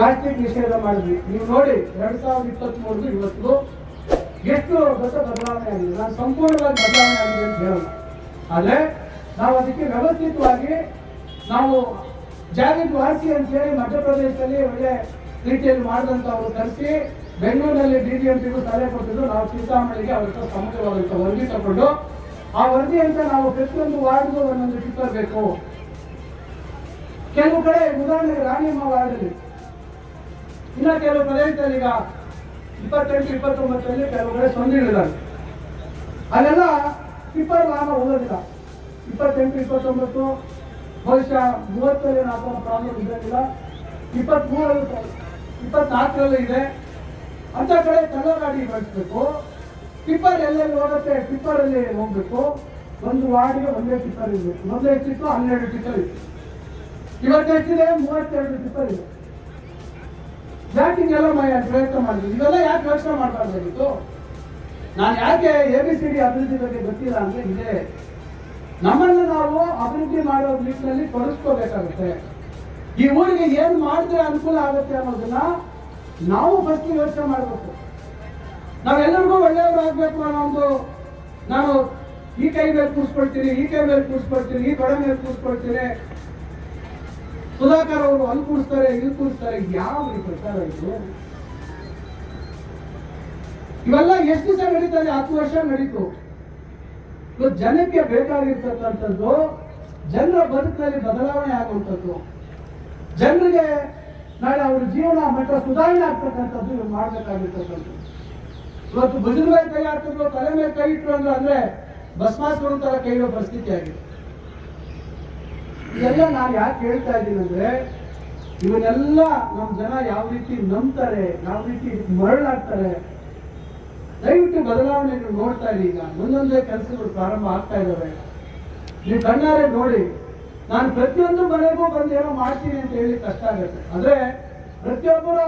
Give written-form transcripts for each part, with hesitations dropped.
Plastic ನಿಷೇಧ ಮಾಡಿದ್ವಿ. ನೀವು ನೋಡಿ 2023 ಇವತ್ತು ಎಷ್ಟು ದೊಡ್ಡ ಬದಲಾವಣೆ ಆಗಿದೆ. ನಾನು ಸಂಪೂರ್ಣವಾಗಿ ಬದಲಾವಣೆ ಆಗಿದೆ ಅಂತ ಹೇಳಲ್ಲ, ಆದರೆ ನಾವು ಅದಕ್ಕೆ ವ್ಯವಸ್ಥಿತವಾಗಿ ನಾವು ಜಾವೇದ್ ವಾಸಿ ಅಂತ ಹೇಳಿ ಮಧ್ಯಪ್ರದೇಶದಲ್ಲಿ ಒಳ್ಳೆ ರೀತಿಯಲ್ಲಿ ಮಾಡಿದಂಥವ್ರು ಕರೆಸಿ ಬೆಂಗಳೂರಿನಲ್ಲಿ DDMPಗೂ ಸಲಹೆ ಕೊಟ್ಟಿದ್ದು. ನಾವು ಚಿಂತಾಮಣಿಗೆ ಅವ್ರ ಹತ್ರ ಸಮಗ್ರವಾದಂಥ ವರದಿ ತಗೊಂಡು ಆ ವರದಿ ಅಂತ ನಾವು ಪ್ರತಿಯೊಂದು ವಾರ್ಡ್ಗೂ ಒಂದೊಂದು ಟಿಪ್ಪರ್ ಬೇಕು. ಕೆಲವು ಕಡೆ ಉದಾಹರಣೆಗೆ ರಾಣಿಯಮ್ಮ ವಾರ್ಡಲ್ಲಿ, ಇನ್ನ ಕೆಲವು ಪ್ರದೇಶದಲ್ಲಿ ಈಗ 28, 29 ಕೆಲವು ಕಡೆ ಸೊಂದಿಗಳಿದ್ದಾರೆ, ಅಲ್ಲೆಲ್ಲ ಟಿಪ್ಪರ್ ವಾಹನ ಹೋಗೋದಿಲ್ಲ. 28, 29 ಬಹುಶಃ 30 ನಾವು ಪ್ರಾಬ್ಲಮ್ ಇರೋದಿಲ್ಲ. 23, 24 ಇದೆ. ಅಂತ ಕಡೆ ಕಳ್ಳ ಗಾಡಿ ಬಳಸಬೇಕು. ಟಿಪ್ಪರ್ ಎಲ್ಲೆಲ್ಲಿ ಹೋಗುತ್ತೆ ಟಿಪ್ಪರ್ ಅಲ್ಲಿ ಹೋಗ್ಬೇಕು. ಒಂದು ವಾರ್ಡ್ಗೆ ಒಂದೇ ಟಿಪ್ಪರ್ ಇರಬೇಕು. ಮೊದಲು ಎಷ್ಟಿತ್ತು 12 ಟಿಪ್ಪರ್ ಇತ್ತು, ಇವತ್ತೆಷ್ಟಿದೆ 32 ಟಿಪ್ಪರ್ ಇದೆ. ಯಾಕೆ ಹಿಂಗೆಲ್ಲ ಪ್ರಯತ್ನ ಮಾಡಿದ್ವಿ? ಇವೆಲ್ಲ ಯಾಕೆ ಯೋಚನೆ ಮಾಡಬಾರ್ದಾಗಿತ್ತು? ನಾನು ಯಾಕೆ ABCD ಅಭಿವೃದ್ಧಿ ಬಗ್ಗೆ ಗೊತ್ತಿಲ್ಲ ಅಂದ್ರೆ ಇದೆ, ನಮ್ಮನ್ನು ನಾವು ಅಭಿವೃದ್ಧಿ ಮಾಡೋ ನಿಟ್ಟಿನಲ್ಲಿ ತೊಡಗಿಸ್ಕೋಬೇಕಾಗುತ್ತೆ. ಈ ಊರಿಗೆ ಏನ್ ಮಾಡಿದ್ರೆ ಅನುಕೂಲ ಆಗುತ್ತೆ ಅನ್ನೋದನ್ನ ನಾವು ಫಸ್ಟ್ ಯೋಚನೆ ಮಾಡಬೇಕು. ನಾವೆಲ್ಲರಿಗೂ ಒಳ್ಳೆಯವರಾಗಬೇಕು ಅನ್ನೋ ಒಂದು, ನಾನು ಈ ಕೈ ಮೇಲೆ ಕೂರಿಸ್ಕೊಳ್ತೀನಿ, ಈ ಕೈ ಮೇಲೆ ಕೂರಿಸ್ಕೊಳ್ತೀನಿ, ಈ ಕಡೆ ಮೇಲೆ ಕೂರಿಸ್ಕೊಳ್ತೀನಿ, ಸುಧಾಕರ್ ಅವರು ಅಲ್ಲಿ ಕೂರಿಸ್ತಾರೆ, ಇಲ್ಲಿ ಕೂರಿಸ್ತಾರೆ, ಯಾವ ಪ್ರಚಾರ ಇದು? ಇವೆಲ್ಲ ಎಷ್ಟು ದಿವಸ ನಡೀತಾರೆ? 10 ವರ್ಷ ನಡೀತು. ಜನಕ್ಕೆ ಬೇಕಾಗಿರ್ತಕ್ಕಂಥದ್ದು ಜನರ ಬದುಕಿನಲ್ಲಿ ಬದಲಾವಣೆ ಆಗುವಂಥದ್ದು, ಜನರಿಗೆ ನಾಳೆ ಅವ್ರ ಜೀವನ ಮಟ್ಟ ಸುಧಾರಣೆ ಆಗ್ತಕ್ಕಂಥದ್ದು ಇವ್ರು ಮಾಡ್ಬೇಕಾಗಿರ್ತಕ್ಕಂಥದ್ದು. ಇವತ್ತು ಭುಜದ ಮೇಲೆ ಕೈ ಹಾಕಿದ್ರು, ತಲೆ ಮೇಲೆ ಕೈ ಇಟ್ರು ಅಂದ್ರೆ ಭಸ್ಮಾಸುರ ತರ ಕೈ ಇಡೋ ಪರಿಸ್ಥಿತಿ ಆಗಿದೆ. ಇದೆಲ್ಲ ನಾನು ಯಾಕೆ ಹೇಳ್ತಾ ಇದ್ದೀನಿ ಅಂದ್ರೆ, ಇವನ್ನೆಲ್ಲ ನಮ್ಮ ಜನ ಯಾವ ರೀತಿ ನಂಬ್ತಾರೆ, ಯಾವ ರೀತಿ ಮರಳಾಗ್ತಾರೆ. ದಯವಿಟ್ಟು ಬದಲಾವಣೆಗಳು ನೋಡ್ತಾ ಇರಿ. ಈಗ ಒಂದೊಂದೇ ಕೆಲಸಗಳು ಪ್ರಾರಂಭ ಆಗ್ತಾ ಇದ್ದಾವೆ, ನೀವು ಕಣ್ಣಾರೆ ನೋಡಿ. ನಾನು ಪ್ರತಿಯೊಂದು ಮನೆಗೂ ಬಂದು ಏನೋ ಮಾಡ್ತೀನಿ ಅಂತ ಹೇಳಿ ಕಷ್ಟ ಆಗುತ್ತೆ, ಆದ್ರೆ ಪ್ರತಿಯೊಬ್ಬರ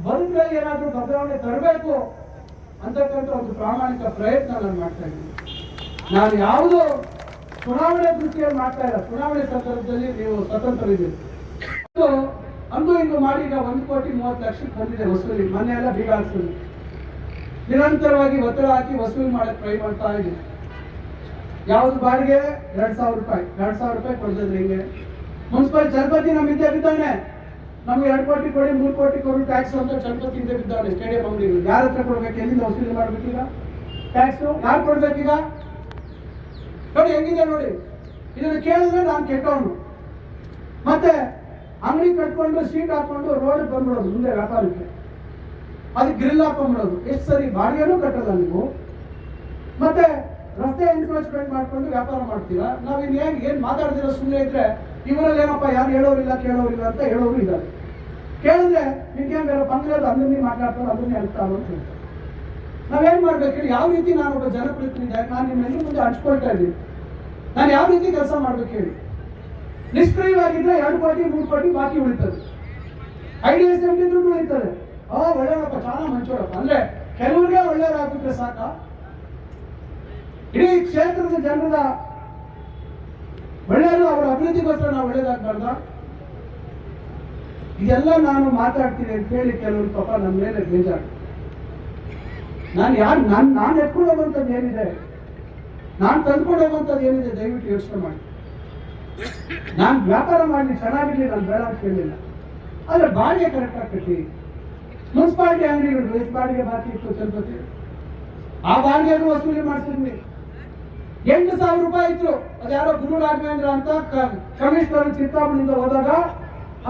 ಬದುಕಲ್ಲಿ ಏನಾದ್ರೂ ಬದಲಾವಣೆ ತರಬೇಕು ಅಂತಕ್ಕಂಥ ಒಂದು ಪ್ರಾಮಾಣಿಕ ಪ್ರಯತ್ನ ನಾನು ಮಾಡ್ತಾ ಇದ್ದೀನಿ. ನಾನು ಯಾವುದು ಚುನಾವಣೆ ದೃಷ್ಟಿಯಲ್ಲಿ ಮಾಡ್ತಾ ಇಲ್ಲ. ಚುನಾವಣೆ ಸಂದರ್ಭದಲ್ಲಿ ನೀವು ಸ್ವತಂತ್ರರಿದ್ದೀರಿ. ಅಂದು ಇಂದು ಮಾಡಿ ಈಗ 1,30,00,000 ಬಂದಿದೆ ವಸೂಲಿ. ಮೊನ್ನೆ ಎಲ್ಲ ಬೀಗ ಹಾಕ್ತೀನಿ, ನಿರಂತರವಾಗಿ ಒತ್ತಡ ಹಾಕಿ ವಸೂಲಿ ಮಾಡಕ್ಕೆ ಟ್ರೈ ಮಾಡ್ತಾ ಇದ್ದೀನಿ. ಯಾವ್ದು ಬಾಡಿಗೆ 2,000 ರೂಪಾಯಿ, 2,000 ರೂಪಾಯಿ ಕೊಡ್ತಿದ್ರೆ ಹಿಂಗೆ. ಮುನ್ಸಿಪಲ್ ಚಲಪತಿ ನಮ್ಮ ಹಿಂದೆ ಬಿದ್ದಾನೆ, ನಮ್ಗೆ 2 ಕೋಟಿ ಕೊಡಿ 3 ಕೋಟಿ ಕೊಡು ಟ್ಯಾಕ್ಸ್ ಅಂತ ಚಲಪತಿ ಹಿಂದೆ ಬಿದ್ದಾನೆ. ಸ್ಟೇಡಿಯಂ ಅಂಗಡಿಗಳು ಯಾರ ಹತ್ರ ಕೊಡ್ಬೇಕು? ಎಲ್ಲಿಂದ ವಸೂಲಿ ಮಾಡ್ಬೇಕೀಗ? ಟ್ಯಾಕ್ಸ್ ಯಾರು ಕೊಡ್ಬೇಕೀಗ? ನೋಡಿ ಹೆಂಗಿದೆ ನೋಡಿ. ಇದನ್ನ ಕೇಳಿದ್ರೆ ನಾನು ಕೆಟ್ಟವನು. ಮತ್ತೆ ಅಂಗಡಿ ಕಟ್ಕೊಂಡು ಸೀಟ್ ಹಾಕೊಂಡು ರೋಡ್ ಬಂದ್ಬಿಡೋದು ಮುಂದೆ ವ್ಯಾಪಾರಕ್ಕೆ, ಅದಕ್ಕೆ ಗ್ರಿಲ್ ಹಾಕೊಂಡ್ಬಿಡೋದು. ಎಷ್ಟು ಸರಿ ಬಾಡಿಗೆನೂ ಕಟ್ಟಲ್ಲ ನೀವು, ಮತ್ತೆ ರಸ್ತೆ ಎನ್ಕ್ರೋಚ್ಮೆಂಟ್ ಮಾಡ್ಕೊಂಡು ವ್ಯಾಪಾರ ಮಾಡ್ತೀರಾ. ನಾವಿನ್ ಏನ್ ಮಾತಾಡ್ದಿರೋ ಸುಮ್ಮನೆ ಇದ್ರೆ ಇವರಲ್ಲಿ ಏನಪ್ಪ ಯಾರು ಹೇಳೋರಿಲ್ಲ ಕೇಳೋರಿಲ್ಲ ಅಂತ ಹೇಳೋರು ಇದ್ದಾರೆ. ಕೇಳಿದ್ರೆ ನಿಮ್ಗೆ ಬೇರೆ ಬಂದಿರೋದು ಅದನ್ನೇ ಮಾತಾಡ್ತಾರೆ, ಅದನ್ನೇ ಹೇಳ್ತಾರೆ ಅಂತ ಹೇಳ್ತಾರೆ. ನಾವೇನ್ ಮಾಡ್ಬೇಕು ಹೇಳಿ? ಯಾವ ರೀತಿ ನಾನು ಒಬ್ಬ ಜನಪ್ರತಿನಿಧಿ, ನಾನು ನಿಮ್ಮೆಲ್ಲರ ಮುಂದೆ ಹಂಚ್ಕೊಳ್ತಾ ಇದ್ದೀನಿ, ನಾನು ಯಾವ ರೀತಿ ಕೆಲಸ ಮಾಡ್ಬೇಕು ಹೇಳಿ? ನಿಷ್ಕ್ರಿಯವಾಗಿದ್ರೆ 2 ಕೋಟಿ 3 ಕೋಟಿ ಬಾಕಿ ಉಳಿತದೆ, IDSMT ದುಡ್ಡು ಉಳಿತದೆ. ಒಳ್ಳೆಯಪ್ಪ ಚೆನ್ನಾಗಿ ಮಂಚೋರಪ್ಪ ಅಂದ್ರೆ ಕೆಲವರಿಗೆ ಒಳ್ಳೆಯದಾಗ್ಬಿಟ್ರೆ ಸಾಕ? ಇಡೀ ಕ್ಷೇತ್ರದ ಜನರ ಒಳ್ಳೆಯದು, ಅವರ ಅಭಿವೃದ್ಧಿಗೋಸ್ಕರ ನಾವು ಒಳ್ಳೇದಾಗಬಾರ್ದ? ಇದೆಲ್ಲ ನಾನು ಮಾತಾಡ್ತೀನಿ ಅಂತ ಹೇಳಿ ಕೆಲವರು ಪಾಪ ನಮ್ಮ ಮೇಲೆ ಬೇಜಾರು. ನಾನು ಎತ್ಕೊಂಡು ಹೋಗುವಂಥದ್ದು ಏನಿದೆ, ನಾನು ತಂದ್ಕೊಂಡು ಹೋಗುವಂಥದ್ದು ಏನಿದೆ, ದಯವಿಟ್ಟು ಯೋಚನೆ ಮಾಡಿ. ನಾನು ವ್ಯಾಪಾರ ಮಾಡಲಿ ಚೆನ್ನಾಗಿರ್ಲಿ, ನಾನು ಬೇಡ ಅಂತ ಕೇಳಿಲ್ಲ, ಆದ್ರೆ ಬಾಡಿಗೆ ಕರೆಕ್ಟಾಗಿ ಕಟ್ಟಿ. ಮುನ್ಸಿಪಾಲಿಟಿ ಅಂಗಡಿಗಳು ಎಷ್ಟು ಬಾಡಿಗೆ ಬಾಕಿ ಇತ್ತು ಚಲಪತಿ, ಆ ಬಾಡಿಗೆಗೂ ವಸೂಲಿ ಮಾಡ್ತಿದ್ವಿ. 8,000 ರೂಪಾಯಿ ಇತ್ತು. ಅದ್ಯಾರೋ ಗುರು ರಾಘವೇಂದ್ರ ಅಂತ ಕಮಿಷನರ್ ಚಿತ್ತಾಪುರದಿಂದ ಹೋದಾಗ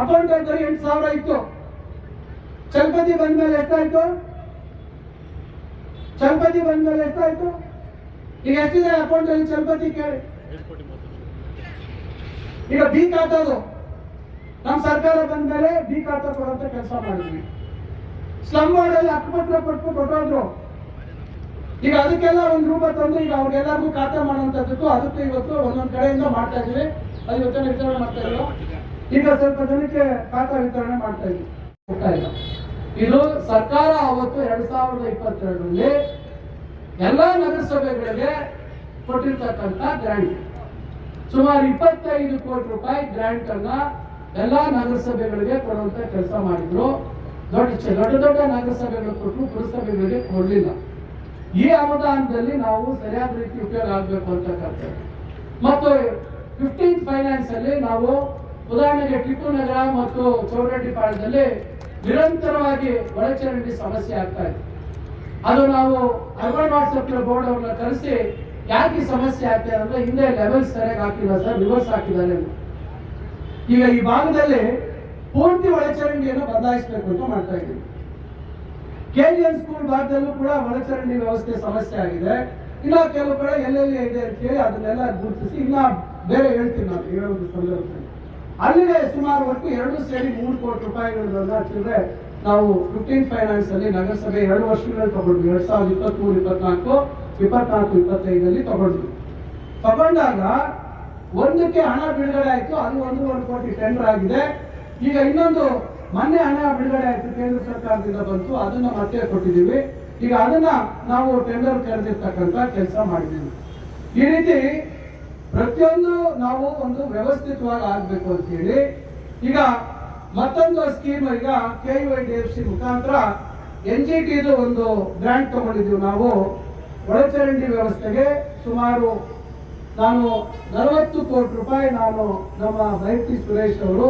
ಅಕೌಂಟ್ ಅಲ್ಲಿ 8,000 ಇತ್ತು. ಚಲಪತಿ ಬಂದ್ಮೇಲೆ ಎಷ್ಟಾಯ್ತು? ಚಲಪತಿ ಬಂದ್ಮೇಲೆ ಎಷ್ಟಾಯ್ತು? ಈಗ ಎಷ್ಟಿದೆ ಅಕೌಂಟ್ ಅಲ್ಲಿ ಚಲಪತಿ ಕೇಳಿ. ಈಗ ಬಿ ಖಾತಾದು ನಮ್ಮ ಸರ್ಕಾರ ಬಂದ್ಮೇಲೆ ಬಿ ಖಾತಾ ಕೊಡುವಂತ ಕೆಲಸ ಮಾಡಿದ್ವಿ. ಸ್ಲಮ್ ವಾರ್ಡ್ ಅಲ್ಲಿ ಹಕ್ಕುಪತ್ರ ಕೊಟ್ಟು ಕೊಟ್ಟೋದ್ರು. ಈಗ ಅದಕ್ಕೆಲ್ಲ 1 ರೂಪಾಯಿ ತಂದು ಈಗ ಅವ್ರಿಗೆಲ್ಲರಿಗೂ ಖಾತೆ ಮಾಡುವಂತದ್ದು. ಅದಕ್ಕೂ ಇವತ್ತು ಒಂದೊಂದ್ ಕಡೆಯಿಂದ ಮಾಡ್ತಾ ಇದ್ವಿ. ಅದು ಇವತ್ತು ವಿತರಣೆ ಮಾಡ್ತಾ ಇದ್ರು. ಈಗ ಸ್ವಲ್ಪ ಜನಕ್ಕೆ ಖಾತಾ ವಿತರಣೆ ಮಾಡ್ತಾ ಇದ್ವಿ. ಇದು ಸರ್ಕಾರ ಅವತ್ತು 2022ರಲ್ಲಿ ಎಲ್ಲಾ ನಗರಸಭೆಗಳಿಗೆ ಕೊಟ್ಟಿರ್ತಕ್ಕಂಥ ಗ್ರಾಂಟ್. ಸುಮಾರು 25 ಕೋಟಿ ರೂಪಾಯಿ ಗ್ರಾಂಟ್ ಅನ್ನ ಎಲ್ಲಾ ನಗರಸಭೆಗಳಿಗೆ ಕೊಡುವಂತ ಕೆಲಸ ಮಾಡಿದ್ರು. ದೊಡ್ಡ ನಗರಸಭೆಗಳು ಕೊಟ್ಟರು, ಪುರಸಭೆಗಳಿಗೆ ಕೊಡಲಿಲ್ಲ. ಈ ಅನುದಾನದಲ್ಲಿ ನಾವು ಸರಿಯಾದ ರೀತಿ ಉಪಯೋಗ ಆಗಬೇಕು ಅಂತ ಕರ್ತೇವೆ. ಮತ್ತು 15th ಫೈನಾನ್ಸ್ ಅಲ್ಲಿ ನಾವು ಉದಾಹರಣೆಗೆ ಟಿಪ್ಪು ನಗರ ಮತ್ತು ಚೌಡರೆಡ್ಡಿಪಾಳ್ಯದಲ್ಲಿ ನಿರಂತರವಾಗಿ ಒಳಚರಂಡಿ ಸಮಸ್ಯೆ ಆಗ್ತಾ ಇದೆ. ಅದು ನಾವು ಅರ್ಬನ್ ವಾಟ್ಸಪ್ ಬೋರ್ಡ್ ಅವ್ರನ್ನ ಕರೆಸಿ ಯಾಕೆ ಸಮಸ್ಯೆ ಆಗ್ತಾ ಇದೆ ಅಂದ್ರೆ ಹಿಂದೆ ಲೆವೆಲ್ಸ್ ಸರಿಯಾಗಿ ಹಾಕಿಲ್ಲ ಸರ್, ರಿವರ್ಸ್ ಹಾಕಿದ್ದಾರೆ. ಈಗ ಈ ಭಾಗದಲ್ಲಿ ಪೂರ್ತಿ ಒಳಚರಂಡಿಯನ್ನು ಬದಲಾಯಿಸಬೇಕು ಅಂತ ಮಾಡ್ತಾ ಇದ್ದೀವಿ. KGN ಸ್ಕೂಲ್ ಭಾಗದಲ್ಲೂ ಕೂಡ ಒಳಚರಂಡಿ ವ್ಯವಸ್ಥೆ ಸಮಸ್ಯೆ ಆಗಿದೆ. ಇನ್ನ ಕೆಲವು ಕಡೆ ಎಲ್ಲೆಲ್ಲಿ ಇದೆ ಅಂತ ಹೇಳಿ ಅದನ್ನೆಲ್ಲ ಗುರುತಿಸಿ ಇನ್ನ ಬೇರೆ ಹೇಳ್ತೀನಿ ನಾನು ಹೇಳೋದು ಸಂದರ್ಭದಲ್ಲಿ. ಅಲ್ಲಿಗೆ ಸುಮಾರು ಒಟ್ಟು 2 ಸೇರಿ 3 ಕೋಟಿ ರೂಪಾಯಿಗಳನ್ನ ಹಚ್ಚಿದ್ರೆ ನಾವು 15th ಫೈನಾನ್ಸ್ ಅಲ್ಲಿ ನಗರಸಭೆ 2 ವರ್ಷಗಳಲ್ಲಿ ತಗೊಂಡ್ವಿ. 2023-24, 24-25 ತಗೊಂಡಾಗ ಒಂದಕ್ಕೆ ಹಣ ಬಿಡುಗಡೆ ಆಯ್ತು. ಅದು 1 ಕೋಟಿ ಟೆಂಡರ್ ಆಗಿದೆ. ಈಗ ಇನ್ನೊಂದು ಮೊನ್ನೆ ಹಣ ಬಿಡುಗಡೆ ಆಯ್ತು, ಕೇಂದ್ರ ಸರ್ಕಾರದಿಂದ ಬಂತು, ಅದನ್ನ ಮತ್ತೆ ಕೊಟ್ಟಿದ್ದೀವಿ. ಈಗ ಅದನ್ನ ನಾವು ಟೆಂಡರ್ ಕರೆದಿರ್ತಕ್ಕಂಥ ಕೆಲಸ ಮಾಡಿದ್ದೀವಿ. ಈ ರೀತಿ ಪ್ರತಿಯೊಂದು ನಾವು ಒಂದು ವ್ಯವಸ್ಥಿತವಾಗಿ ಆಗ್ಬೇಕು ಅಂತ ಹೇಳಿ ಈಗ ಮತ್ತೊಂದು ಸ್ಕೀಮ್ ಈಗ KYDFC ಮುಖಾಂತರ NGT ಒಂದು ಗ್ರಾಂಟ್ ತಗೊಂಡಿದ್ದೀವಿ ನಾವು ಒಳಚರಂಡಿ ವ್ಯವಸ್ಥೆಗೆ. ಸುಮಾರು ನಾನು 40 ಕೋಟಿ ರೂಪಾಯಿ ನಾನು ನಮ್ಮ ಬೈಟಿ ಸುರೇಶ್ ಅವರು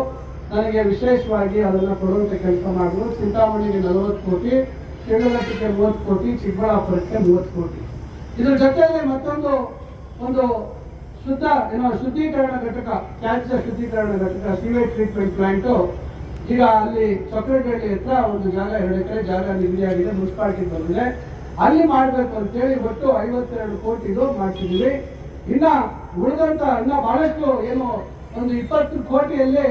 ನನಗೆ ವಿಶೇಷವಾಗಿ ಅದನ್ನು ಕೊಡುವಂತ ಕೆಲಸ ಮಾಡಿದ್ರು. ಚಿಂತಾಮಣಿಗೆ 40 ಕೋಟಿ, ಶಿವಮೊಗ್ಗಕ್ಕೆ 30 ಕೋಟಿ, ಚಿಕ್ಕಬಳ್ಳಾಪುರಕ್ಕೆ 30 ಕೋಟಿ. ಇದ್ರ ಜೊತೆಯಲ್ಲಿ ಮತ್ತೊಂದು ಒಂದು ಶುದ್ಧೀಕರಣ ಘಟಕ, ತ್ಯಾಜ್ಯ ಶುದ್ಧೀಕರಣ ಘಟಕ, ಸಿವೇಜ್ ಟ್ರೀಟ್ಮೆಂಟ್ ಪ್ಲಾಂಟ್ ಈಗ ಅಲ್ಲಿ ಚೊಕ್ಕರಗಳ್ಳಿ ಹತ್ರ ಒಂದು ಜಾಗ 2 ಎಕರೆ ಜಾಗ ನಿಗದಿಯಾಗಿದೆ, ಮುನ್ಸಿಪಾಲಿಟಿ ಬಂದಿದೆ. ಅಲ್ಲಿ ಮಾಡಬೇಕು ಅಂತೇಳಿ ಒಟ್ಟು 52 ಕೋಟಿದು ಮಾಡ್ತಿದ್ದೀವಿ. ಇನ್ನ ಉಳಿದಂತ ಇನ್ನ ಬಹಳಷ್ಟು ಏನು ಒಂದು 20 ಕೋಟಿಯಲ್ಲಿ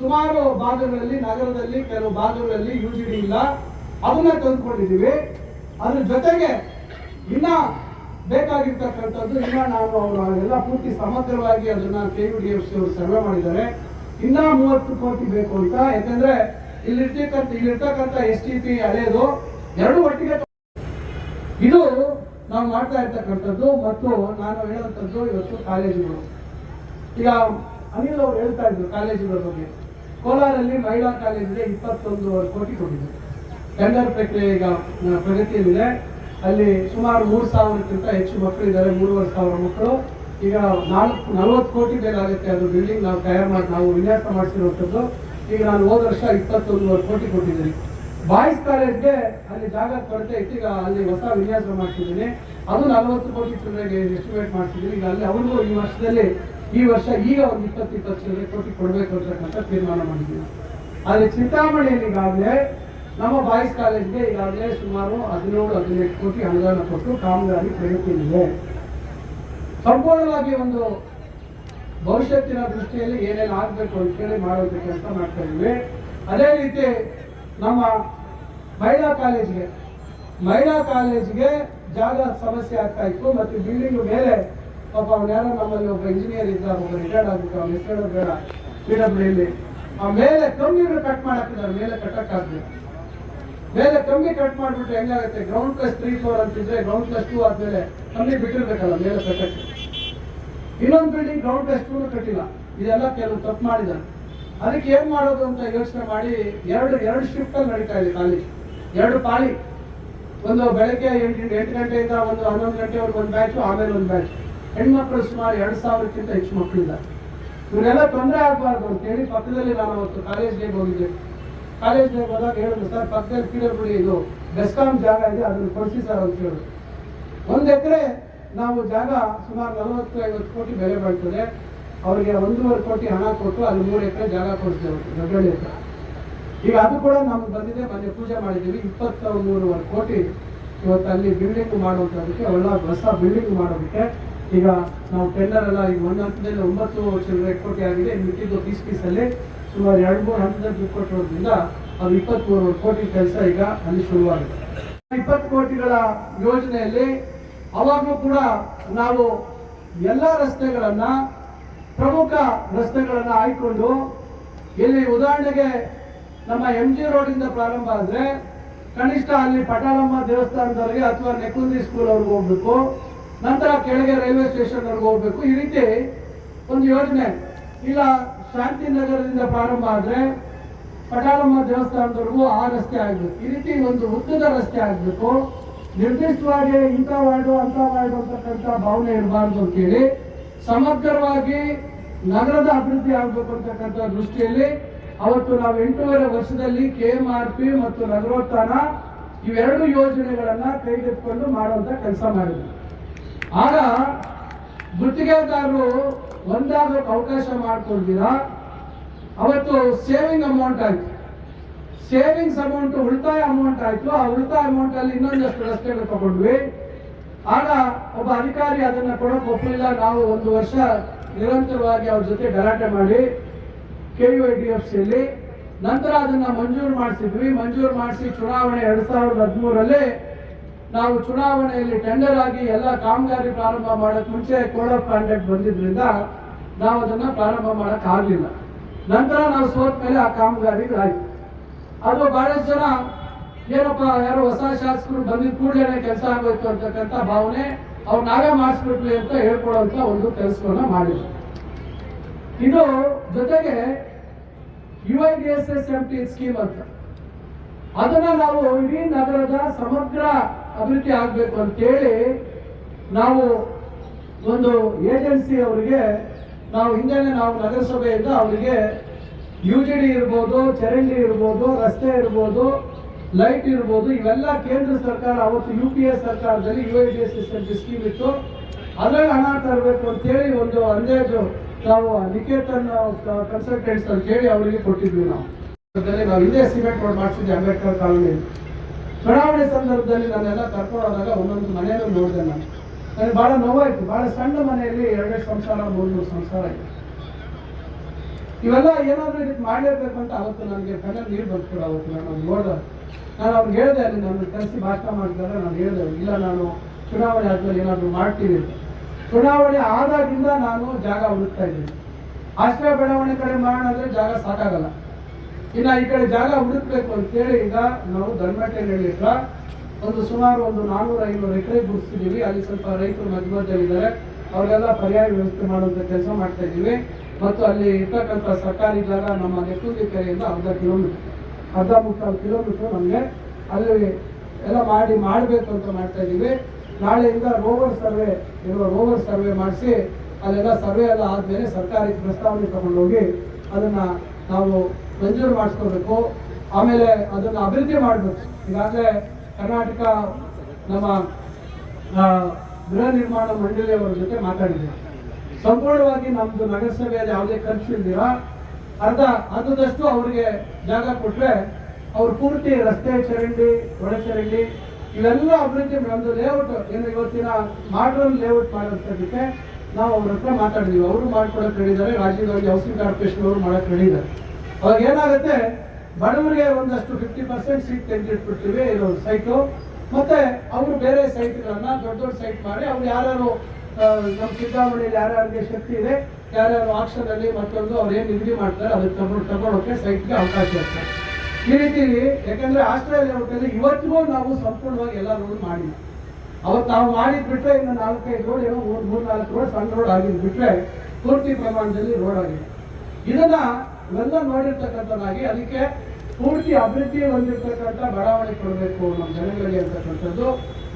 ಸುಮಾರು ಭಾಗಗಳಲ್ಲಿ ನಗರದಲ್ಲಿ ಕೆಲವು ಭಾಗಗಳಲ್ಲಿ UGD ಇಲ್ಲ, ಅದನ್ನ ತಂದುಕೊಂಡಿದ್ದೀವಿ. ಅದ್ರ ಜೊತೆಗೆ ಇನ್ನ ಬೇಕಾಗಿರ್ತಕ್ಕಂಥದ್ದು ಇನ್ನ ನಾವು ಎಲ್ಲ ಪೂರ್ತಿ ಸಮಗ್ರವಾಗಿ ಅದನ್ನ KYDFC ಅವರು ಸರ್ವೆ ಮಾಡಿದ್ದಾರೆ. ಇನ್ನ 30 ಕೋಟಿ ಬೇಕು ಅಂತ. ಯಾಕಂದ್ರೆ ಇಲ್ಲಿರ್ತಕ್ಕಂಥ STP ಹಳೆಯದು 2 ಒಟ್ಟಿಗೆ ಇದು ನಾವು ಮಾಡ್ತಾ ಇರ್ತಕ್ಕಂಥದ್ದು. ಮತ್ತು ನಾನು ಹೇಳುವಂಥದ್ದು ಇವತ್ತು ಕಾಲೇಜುಗಳು. ಈಗ ಅನಿಲ್ ಅವರು ಹೇಳ್ತಾ ಇದ್ರು ಕಾಲೇಜುಗಳ ಬಗ್ಗೆ. ಕೋಲಾರಲ್ಲಿ ಮಹಿಳಾ ಕಾಲೇಜಿಗೆ 21 ಕೋಟಿ ಕೊಟ್ಟಿದ್ದಾರೆ. ಟೆಂಡರ್ ಪ್ರಕ್ರಿಯೆ ಈಗ ಪ್ರಗತಿಯಲ್ಲಿದೆ. ಅಲ್ಲಿ ಸುಮಾರು 3,000ಕ್ಕಿಂತ ಹೆಚ್ಚು ಮಕ್ಕಳಿದ್ದಾರೆ, 3,500 ಮಕ್ಕಳು. ಈಗ 40 ಕೋಟಿ ಬೇಕಾಗುತ್ತೆ. ಅದು ಬಿಲ್ಡಿಂಗ್ ನಾವು ತಯಾರು ಮಾಡಿ ನಾವು ವಿನ್ಯಾಸ ಮಾಡಿಸಿರುವಂಥದ್ದು. ಈಗ ನಾನು ಹೋದ ವರ್ಷ 21 ಕೋಟಿ ಕೊಟ್ಟಿದ್ದೀನಿ. ಬಾಯ್ಸ್ ಕಾಲೇಜ್ಗೆ ಅಲ್ಲಿ ಜಾಗ ಕೊರತೆ ಇತ್ತು, ಈಗ ಅಲ್ಲಿ ಹೊಸ ವಿನ್ಯಾಸ ಮಾಡ್ತಿದ್ದೀನಿ. ಅದು 40 ಕೋಟಿ ಚಿಲ್ಲರೆಗೆ ಎಸ್ಟಿಮೇಟ್ ಮಾಡ್ತಿದ್ದೀನಿ. ಈಗ ಅಲ್ಲಿ ಅವ್ರಿಗೂ ಈ ವರ್ಷ ಈಗ ಒಂದು 20-25 ಕೋಟಿ ಕೊಡಬೇಕು ಅಂತಕ್ಕಂಥ ತೀರ್ಮಾನ ಮಾಡಿದ್ದೀನಿ. ಅಲ್ಲಿ ಚಿಂತಾಮಣಿಯಲ್ಲಿ ಈಗಾಗಲೇ ನಮ್ಮ ಬಾಯ್ಸ್ ಕಾಲೇಜ್ಗೆ ಈಗಾಗಲೇ ಸುಮಾರು 17-18 ಕೋಟಿ ಅನುದಾನ ಕೊಟ್ಟು ಕಾಮಗಾರಿ ಪ್ರಗತಿಯಿದೆ. ಸಂಪೂರ್ಣವಾಗಿ ಒಂದು ಭವಿಷ್ಯತ್ತಿನ ದೃಷ್ಟಿಯಲ್ಲಿ ಏನೇನು ಆಗಬೇಕು ಅಂತ ಹೇಳಿ ಮಾಡುವಂತ ಕೆಲಸ ಮಾಡ್ತಾ ಇದ್ವಿ. ಅದೇ ರೀತಿ ನಮ್ಮ ಮಹಿಳಾ ಕಾಲೇಜಿಗೆ ಜಾಗ ಸಮಸ್ಯೆ ಆಗ್ತಾ ಇತ್ತು. ಮತ್ತೆ ಬಿಲ್ಡಿಂಗ್ ಮೇಲೆ ಪಾಪ ಅವನ್ಯಾರೋ ನಮ್ಮಲ್ಲಿ ಒಬ್ಬ ಇಂಜಿನಿಯರ್ ಇದ್ದ, ಒಬ್ಬ ರಿಟೈರ್ಡ್ ಆಗ್ಬಿಟ್ಟು, ಅವ್ನ ಹೆಸರು ಬೇಡ, PWD ಆ ಮೇಲೆ ಕಂಬಿಗಳು ಕಟ್ ಮಾಡಾಕಿದ್ದಾರೆ. ಮೇಲೆ ಕಟ್ಟಕ್ಕಾಗ್ಲಿ, ಮೇಲೆ ಕಂಬಿ ಕಟ್ ಮಾಡ್ಬಿಟ್ಟು ಹೆಂಗಾಗುತ್ತೆ, ಗ್ರೌಂಡ್ +3 ಫ್ಲೋರ್ ಅಂತಿದ್ರೆ ಗ್ರೌಂಡ್ +2 ಆದ್ಮೇಲೆ ಕಂಬಿ ಬಿಟ್ಟಿರ್ಬೇಕಲ್ಲ ಮೇಲೆ ಕಟ್ಟಕ್ಕೆ. ಇನ್ನೊಂದು ಬಿಲ್ಡಿಂಗ್ ಗ್ರೌಂಡ್ +2 ಕಟ್ಟಿಲ್ಲ. ಇದೆಲ್ಲ ಕೆಲವು ತಪ್ಪು ಮಾಡಿದ್ದಾರೆ. ಅದಕ್ಕೆ ಏನ್ ಮಾಡೋದು ಅಂತ ಯೋಚನೆ ಮಾಡಿ ಎರಡು ಶಿಫ್ಟ್ ಅಲ್ಲಿ ನಡೀತಾ ಇದೆ ಕಾಲೇಜ್. 2 ಪಾಳಿ, ಒಂದು ಬೆಳಗ್ಗೆ 8 ಗಂಟೆಯಿಂದ ಒಂದು 11 ಗಂಟೆವರೆಗೆ ಒಂದು ಬ್ಯಾಚ್, ಆಮೇಲೆ ಒಂದು ಬ್ಯಾಚ್. ಹೆಣ್ಮಕ್ಳು ಸುಮಾರು 2,000ಕ್ಕಿಂತ ಹೆಚ್ಚು ಮಕ್ಕಳಿದ್ದಾರೆ. ಇವರೆಲ್ಲ ತೊಂದರೆ ಆಗಬಾರ್ದು ಅಂತೇಳಿ ಪಕ್ಕದಲ್ಲಿ ನಾನು ಅವತ್ತು ಕಾಲೇಜ್ಗೆ ಹೋಗಿದ್ದೆ. ಕಾಲೇಜ್ಗೆ ಹೋದಾಗ ಹೇಳಿದ್ರು, ಸರ್ ಪಕ್ಕದಲ್ಲಿ PWD ಇದು ಬೆಸ್ಕಾಂ ಜಾಗ ಇದೆ, ಅದನ್ನು ಕೊಡಿಸಿ ಸರ್ ಅಂತ ಹೇಳಿದ್ರು. 1 ಎಕರೆ ನಾವು ಜಾಗ ಸುಮಾರು 40-50 ಕೋಟಿ ಬೆಲೆ ಬಾಳ್ತದೆ. ಅವರಿಗೆ 1.5 ಕೋಟಿ ಹಣ ಕೊಟ್ಟು ಅಲ್ಲಿ 3 ಎಕರೆ ಜಾಗ ಕೊಡಿಸ್ತೇವೆ ದೊಡ್ಡಳ್ಳಿ ಹತ್ರ. ಈಗ ಅದು ಕೂಡ ನಮ್ಗೆ ಬಂದಿದೆ, ಮೊನ್ನೆ ಪೂಜೆ ಮಾಡಿದ್ದೀವಿ. 23.5 ಕೋಟಿ ಇವತ್ತು ಅಲ್ಲಿ ಬಿಲ್ಡಿಂಗ್ ಮಾಡುವಂಥದ್ದಕ್ಕೆ, ಹೊಸ ಬಿಲ್ಡಿಂಗ್ ಮಾಡೋದಕ್ಕೆ ಈಗ ನಾವು ಟೆಂಡರ್ ಎಲ್ಲ ಈಗ 1 ಹಂತದಲ್ಲಿ 9 ಚಿಲ್ಲರೆ ಕೋಟಿ ಆಗಿದೆ. ಮಿಕ್ಕಿದ್ದು ಪೀಸಲ್ಲಿ ಸುಮಾರು 2-3 ಹಂತದಲ್ಲಿ ದುಡ್ಡು ಕೊಟ್ಟಿರೋದ್ರಿಂದ ಅದು 23 ಕೋಟಿ ಕೆಲಸ ಈಗ ಅಲ್ಲಿ ಶುರುವಾಗಿದೆ. 20 ಕೋಟಿಗಳ ಯೋಜನೆಯಲ್ಲಿ ಅವಾಗಲೂ ಕೂಡ ನಾವು ಎಲ್ಲ ರಸ್ತೆಗಳನ್ನ, ಪ್ರಮುಖ ರಸ್ತೆಗಳನ್ನ ಆಯ್ಕೊಂಡು, ಇಲ್ಲಿ ಉದಾಹರಣೆಗೆ ನಮ್ಮ MG ರೋಡ್ ಪ್ರಾರಂಭ ಆದ್ರೆ ಕನಿಷ್ಠ ಅಲ್ಲಿ ಪಟಾಳಮ್ಮ ದೇವಸ್ಥಾನದವರೆಗೆ ಅಥವಾ ನೆಕುಂದಿ ಸ್ಕೂಲ್ ಅವ್ರಿಗೆ ಹೋಗ್ಬೇಕು, ನಂತರ ಕೆಳಗೆ ರೈಲ್ವೆ ಸ್ಟೇಷನ್ ಅವ್ರಿಗೆ ಹೋಗ್ಬೇಕು. ಈ ರೀತಿ ಒಂದು ಯೋಜನೆ ಇಲ್ಲ ಶಾಂತಿನಗರದಿಂದ ಪ್ರಾರಂಭ ಆದ್ರೆ ಪಟಾಳಮ್ಮ ದೇವಸ್ಥಾನದವರೆಗೂ ಆ ರಸ್ತೆ ಆಗ್ಬೇಕು. ಈ ರೀತಿ ಒಂದು ಉದ್ದದ ರಸ್ತೆ ಆಗ್ಬೇಕು. ನಿರ್ದಿಷ್ಟವಾಗಿ ಇಂಥ ವಾರ್ಡು ಅಂತ ವಾರ್ಡು ಅಂತಕ್ಕಂಥ ಭಾವನೆ ಇರಬಾರ್ದು ಅಂತೇಳಿ ಸಮಗ್ರವಾಗಿ ನಗರದ ಅಭಿವೃದ್ಧಿ ಆಗಬೇಕು ಅಂತಕ್ಕಂಥ ದೃಷ್ಟಿಯಲ್ಲಿ ಅವತ್ತು ನಾವು 8.5 ವರ್ಷದಲ್ಲಿ KMRP ಮತ್ತು ನಗರೋತ್ಥಾನ ಇವೆರಡು ಯೋಜನೆಗಳನ್ನ ಕೈಗೆತ್ತಿಕೊಂಡು ಮಾಡುವಂತ ಕೆಲಸ ಮಾಡಿದ್ವಿ. ಆಗ ಗುತ್ತಿಗೆದಾರರು ಒಂದಾಗಕ್ಕೆ ಅವಕಾಶ ಮಾಡಿಕೊಳ್ತೀರಾ. ಅವತ್ತು ಸೇವಿಂಗ್ ಅಮೌಂಟ್ ಆಯ್ತು, ಸೇವಿಂಗ್ಸ್ ಅಮೌಂಟ್ ಉಳಿತಾಯ ಅಮೌಂಟ್ ಆಯ್ತು. ಆ ಉಳಿತಾಯ ಅಮೌಂಟ್ ಅಲ್ಲಿ ಇನ್ನೊಂದಷ್ಟು ರಸ್ತೆಗಳು ತಗೊಂಡ್ವಿ. ಆಗ ಒಬ್ಬ ಅಧಿಕಾರಿ ಅದನ್ನ ಕೊಡೋಕೆ ಒಪ್ಪಲಿಲ್ಲ. ನಾವು 1 ವರ್ಷ ನಿರಂತರವಾಗಿ ಅವ್ರ ಜೊತೆ ಗಲಾಟೆ ಮಾಡಿ KUIDFCಯಲ್ಲಿ ನಂತರ ಅದನ್ನ ಮಂಜೂರು ಮಾಡಿಸಿದ್ವಿ. ಮಂಜೂರು ಮಾಡಿಸಿ ಚುನಾವಣೆ 2013ರಲ್ಲಿ ನಾವು ಚುನಾವಣೆಯಲ್ಲಿ ಟೆಂಡರ್ ಆಗಿ ಎಲ್ಲ ಕಾಮಗಾರಿ ಪ್ರಾರಂಭ ಮಾಡಕ್ ಮುಂಚೆ ಕೋಡ್ ಆಫ್ ಕಾಂಡಕ್ಟ್ ಬಂದಿದ್ರಿಂದ ನಾವು ಅದನ್ನ ಪ್ರಾರಂಭ ಮಾಡಕ್ ಆಗಲಿಲ್ಲ. ನಂತರ ನಾವು ಸೋತ ಮೇಲೆ ಆ ಕಾಮಗಾರಿಗಳಾಯ್ತು. ಅದು ಬಹಳಷ್ಟು ಜನ ಏನಪ್ಪ ಯಾರೋ ಹೊಸ ಶಾಸಕರು ಬಂದಿದ್ದ ಕೂಡಲೇ ಕೆಲಸ ಆಗೋಯ್ತು ಅಂತಕ್ಕಂಥ ಭಾವನೆ, ಅವ್ರು ನಾವೇ ಮಾಡಿಸ್ಬಿಟ್ವಿ ಅಂತ ಹೇಳ್ಕೊಡುವಂತ ಒಂದು ಕೆಲಸವನ್ನ ಮಾಡಿದ್ವಿ. ಇದು ಜೊತೆಗೆ UIDSSMT ಸ್ಕೀಮ್ ಅಂತ ಅದನ್ನ ನಾವು ಇಡೀ ನಗರದ ಸಮಗ್ರ ಅಭಿವೃದ್ಧಿ ಆಗ್ಬೇಕು ಅಂತೇಳಿ ನಾವು ಒಂದು ಏಜೆನ್ಸಿ ಅವರಿಗೆ ನಾವು ಹಿಂದೆನೆ ನಾವು ನಗರಸಭೆಯಿಂದ ಅವರಿಗೆ UGD ಇರ್ಬೋದು, ಚರಂಡಿ ಇರ್ಬೋದು, ರಸ್ತೆ ಇರ್ಬೋದು, ಲೈಟ್ ಇರ್ಬೋದು, ಇವೆಲ್ಲ ಕೇಂದ್ರ ಸರ್ಕಾರ ಅವತ್ತು UPA ಸರ್ಕಾರದಲ್ಲಿ UIDSSMT ಸ್ಕೀಮ್ ಇತ್ತು. ಅದ್ರಲ್ಲಿ ಹಣ ತರಬೇಕು ಅಂತೇಳಿ ಒಂದು ಅಂದಾಜು ನಾವು ನಿಕೇತನ್ ಕನ್ಸಲ್ಟೆಂಟ್ಸ್ ಅಂತ ಹೇಳಿ ಅವರಿಗೆ ಕೊಟ್ಟಿದ್ವಿ. ನಾವು ಹಿಂದೆ ಎಸ್ಟಿಮೇಟ್ ಮಾಡಿಸಿದ್ವಿ ಅಂಬೇಡ್ಕರ್ ಕಾಲೋನಿ. ಚುನಾವಣೆ ಸಂದರ್ಭದಲ್ಲಿ ನಾನೆಲ್ಲ ಕರ್ಕೊಂಡು ಹೋದಾಗ ಒಂದೊಂದು ಮನೆಯಲ್ಲೂ ನೋಡಿದೆ. ನನಗೆ ಬಹಳ ನೋವಾಯ್ತು. ಬಹಳ ಸಣ್ಣ ಮನೆಯಲ್ಲಿ 2 ಸಂಸಾರ 3 ಸಂಸಾರ ಇದೆ. ಇವೆಲ್ಲ ಏನಾದ್ರೂ ಇದಕ್ಕೆ ಮಾಡಲೇಬೇಕು ಅಂತ ಅವತ್ತು ನನಗೆ ಕಣ್ಣಲ್ಲಿ ನೀರು ಬಂದ್ಕೊಡು. ಅವತ್ತು ನಾನು ನೋಡಿದೆ, ನಾನು ಅವ್ರಿಗೆ ಹೇಳಿದೆ, ಅಲ್ಲಿ ನನ್ನ ಕರೆಸಿ ಭಾಷಣ ಮಾಡಿದಾಗ ನಾನು ಹೇಳಿದೆ, ಇಲ್ಲ ನಾನು ಚುನಾವಣೆ ಆದ್ಮೇಲೆ ಏನಾದ್ರು ಮಾಡ್ತೀನಿ ಅಂತ. ಚುನಾವಣೆ ಆದಾಗಿಂದ ನಾನು ಜಾಗ ಹುಡುಕ್ತಾ ಇದ್ದೀನಿ. ಆಶ್ರಯ ಬೆಳವಣಿಗೆ ಕಡೆ ಮಾಡೋಣ ಅಂದ್ರೆ ಜಾಗ ಸಾಕಾಗಲ್ಲ. ಇನ್ನ ಈ ಕಡೆ ಜಾಗ ಹುಡುಕ್ಬೇಕು ಅಂತೇಳಿ ಈಗ ನಾವು ಧರ್ಮಟೆಯಲ್ಲಿ ಒಂದು ಸುಮಾರು 400-500 ಎಕರೆ ಗುಡಿಸ್ತಿದ್ದೀವಿ. ಅಲ್ಲಿ ಸ್ವಲ್ಪ ರೈತರು ಮಧ್ಯಮಧ್ಯಲ್ಲಿದ್ದಾರೆ, ಅವರೆಲ್ಲ ಪರ್ಯಾಯ ವ್ಯವಸ್ಥೆ ಮಾಡುವಂತ ಕೆಲಸ ಮಾಡ್ತಾ ಇದ್ದೀವಿ. ಮತ್ತು ಅಲ್ಲಿ ಇರ್ತಕ್ಕಂಥ ಸರ್ಕಾರಿ ಜಾಗ ನಮ್ಮ ನೆಕ್ಕುಂದಿ ಕೆರೆಯಿಂದ 40 ಕಿಲೋಮೀಟರ್ ನಮಗೆ ಅಲ್ಲಿ ಎಲ್ಲ ಮಾಡಬೇಕು ಅಂತ ಮಾಡ್ತಾ ಇದ್ದೀವಿ. ನಾಳೆಯಿಂದ ರೋವರ್ ಸರ್ವೆ ಮಾಡಿಸಿ ಅಲ್ಲೆಲ್ಲ ಸರ್ವೆ ಎಲ್ಲ ಆದ್ಮೇಲೆ ಸರ್ಕಾರಿ ಪ್ರಸ್ತಾವನೆ ತಗೊಂಡೋಗಿ ಅದನ್ನ ನಾವು ಮಂಜೂರು ಮಾಡಿಸ್ಕೋಬೇಕು. ಆಮೇಲೆ ಅದನ್ನ ಅಭಿವೃದ್ಧಿ ಮಾಡಬೇಕು. ಈಗಾಗಲೇ ಕರ್ನಾಟಕ ನಮ್ಮ ಗೃಹ ನಿರ್ಮಾಣ ಮಂಡಳಿಯವರ ಜೊತೆ ಮಾತಾಡಿದ್ದೀವಿ. ಸಂಪೂರ್ಣವಾಗಿ ನಮ್ದು ನಗರಸಭೆಯಲ್ಲಿ ಯಾವುದೇ ಖರ್ಚು ಇಲ್ದಿರ ಅರ್ಧದಷ್ಟು ಅವರಿಗೆ ಜಾಗ ಕೊಟ್ರೆ ಅವ್ರು ಪೂರ್ತಿ ರಸ್ತೆ ಚರಂಡಿ, ಒಳಚರಂಡಿ ಇವೆಲ್ಲ ಅಭಿವೃದ್ಧಿ ನಮ್ದು ಲೇಔಟ್ ಏನು ಇವತ್ತಿನ ಮಾಡರ್ನ್ ಲೇಔಟ್ ಮಾಡೋದಕ್ಕೆ ನಾವು ಅವ್ರ ಹತ್ರ ಮಾತಾಡಿದೀವಿ. ಅವರು ಮಾಡ್ಕೊಡಕ್ ಹೇಳಿದ್ದಾರೆ. ರಾಜೀವ್ ಗಾಂಧಿ ಹೌಸಿಂಗ್ ಕಾರ್ಪೊರೇಷನ್ ಅವರು ಮಾಡಕ್ ಹೇಳಿದ್ದಾರೆ. ಅವಾಗ ಏನಾಗುತ್ತೆ, ಬಡವರಿಗೆ ಒಂದಷ್ಟು 50% ಸೀಟ್ ತೆಗೆದಿಟ್ಬಿಡ್ತೀವಿ ಇದು ಸೈಟು. ಮತ್ತೆ ಅವರು ಬೇರೆ ಸೈಟ್ಗಳನ್ನ ದೊಡ್ಡ ಸೈಟ್ ಮಾಡಿ ಅವ್ರು ಯಾರ್ಯಾರು ನಮ್ಮ ಸಿದ್ದಾಮಣಿಯಲ್ಲಿ ಯಾರ್ಯಾರಿಗೆ ಶಕ್ತಿ ಇದೆ, ಯಾರ್ಯಾರು ಆಕ್ಷನ್ ಅಲ್ಲಿ ಮತ್ತೊಂದು ಅವ್ರು ಏನ್ ನಿಗದಿ ಮಾಡ್ತಾರೆ ಅದಕ್ಕೆ ತಗೊಳಕ್ಕೆ ಸೈಟ್ಗೆ ಅವಕಾಶ ಇರ್ತದೆ. ಈ ರೀತಿ ಯಾಕಂದ್ರೆ ಆಶ್ರಯ ಲೇಔಟಲ್ಲಿ ಇವತ್ತಿಗೂ ನಾವು ಸಂಪೂರ್ಣವಾಗಿ ಎಲ್ಲ ರೋಡ್ ಮಾಡಿಲ್ಲ. ಅವತ್ತು ನಾವು ಮಾಡಿದ್ಬಿಟ್ರೆ ಇನ್ನು 4-5 ರೋಡ್ ಏನೋ 3-4 ರೋಡ್ ಸಣ್ಣ ರೋಡ್ ಆಗಿದ್ ಬಿಟ್ರೆ ಪೂರ್ತಿ ಪ್ರಮಾಣದಲ್ಲಿ ರೋಡ್ ಆಗಿದೆ. ಇದನ್ನ ಇವೆಲ್ಲ ನೋಡಿರ್ತಕ್ಕಂಥದ್ದಾಗಿ ಅದಕ್ಕೆ ಪೂರ್ತಿ ಅಭಿವೃದ್ಧಿ ಹೊಂದಿರತಕ್ಕಂಥ ಬಡಾವಣೆ ಕೊಡಬೇಕು ನಮ್ಮ ಜನಗಳಿಗೆ ಅಂತಕ್ಕಂಥದ್ದು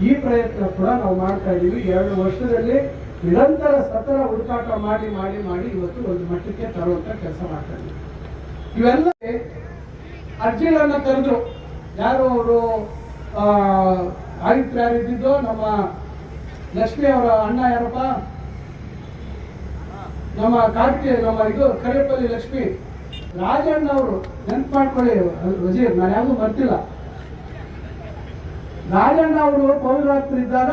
ಈ ಪ್ರಯತ್ನ ಕೂಡ ನಾವು ಮಾಡ್ತಾ ಇದ್ದೀವಿ. 2 ವರ್ಷದಲ್ಲಿ ನಿರಂತರ ಸತತ ಹುಡುಕಾಟ ಮಾಡಿ ಮಾಡಿ ಮಾಡಿ ಇವತ್ತು ಒಂದು ಮಟ್ಟಕ್ಕೆ ತರುವಂತ ಕೆಲಸ ಮಾಡ್ತಾ ಇದ್ದೀವಿ. ಇವೆಲ್ಲ ಅರ್ಜಿಗಳನ್ನ ಕರೆದ್ರು. ಯಾರು ಅವರು ಆಯುಕ್ತರು ಯಾರಿದ್ದು ನಮ್ಮ ಲಕ್ಷ್ಮಿ ಅವರ ಅಣ್ಣ ಯಾರಪ್ಪ, ನಮ್ಮ ಕಾರ್ತಿಕ್, ನಮ್ಮ ಇದು ಕರೇಪಲ್ಲಿ ಲಕ್ಷ್ಮಿ ರಾಜಣ್ಣ ಅವರು, ನೆನ್ಪು ಮಾಡ್ಕೊಳ್ಳಿ ವಜೀರ್, ನಾನು ಯಾವುದು ಬರ್ತಿಲ್ಲ. ರಾಜಣ್ಣ ಅವರು ಪೌರಾತ್ರಿದ್ದಾಗ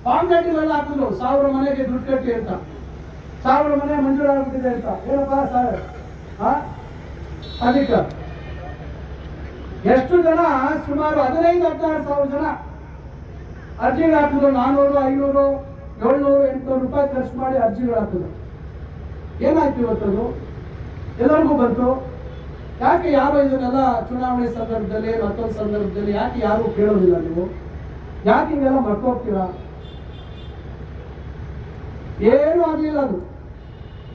ಕಾಂಗ್ರೆಸ್ಗೆಲ್ಲ ಹಾಕಿದ್ರು 1000 ಮನೆಗೆ ದುಡ್ಡು ಕಟ್ಟಿ ಅಂತ. 1000 ಮನೆ ಮಂಜೂರಾಗ್ಬಿಟ್ಟಿದೆ ಅಂತ. ಏನಪ್ಪಾ ಸರ್ ಅದಕ್ಕೆ ಎಷ್ಟು ಜನ, ಸುಮಾರು 15-16 ಸಾವಿರ ಜನ ಅರ್ಜಿಗಳು ಹಾಕಿದ್ರು. 400, 500, 700, 800 ರೂಪಾಯಿ ಖರ್ಚು ಮಾಡಿ ಅರ್ಜಿಗಳು ಹಾಕಿದ್ರು. ಏನಾಯ್ತು ಇವತ್ತದು? ಎಲ್ಲರಿಗೂ ಬಂತು. ಯಾಕೆ ಯಾರು ಇದನ್ನೆಲ್ಲ ಚುನಾವಣೆ ಸಂದರ್ಭದಲ್ಲಿ ಮತ್ತೊಂದು ಸಂದರ್ಭದಲ್ಲಿ ಯಾಕೆ ಯಾರು ಕೇಳೋದಿಲ್ಲ? ನೀವು ಯಾಕೆ ಹಿಂಗೆಲ್ಲ ಮರ್ತೋಗ್ತೀರಾ? ಏನೂ ಆಗಲಿಲ್ಲ. ಅದು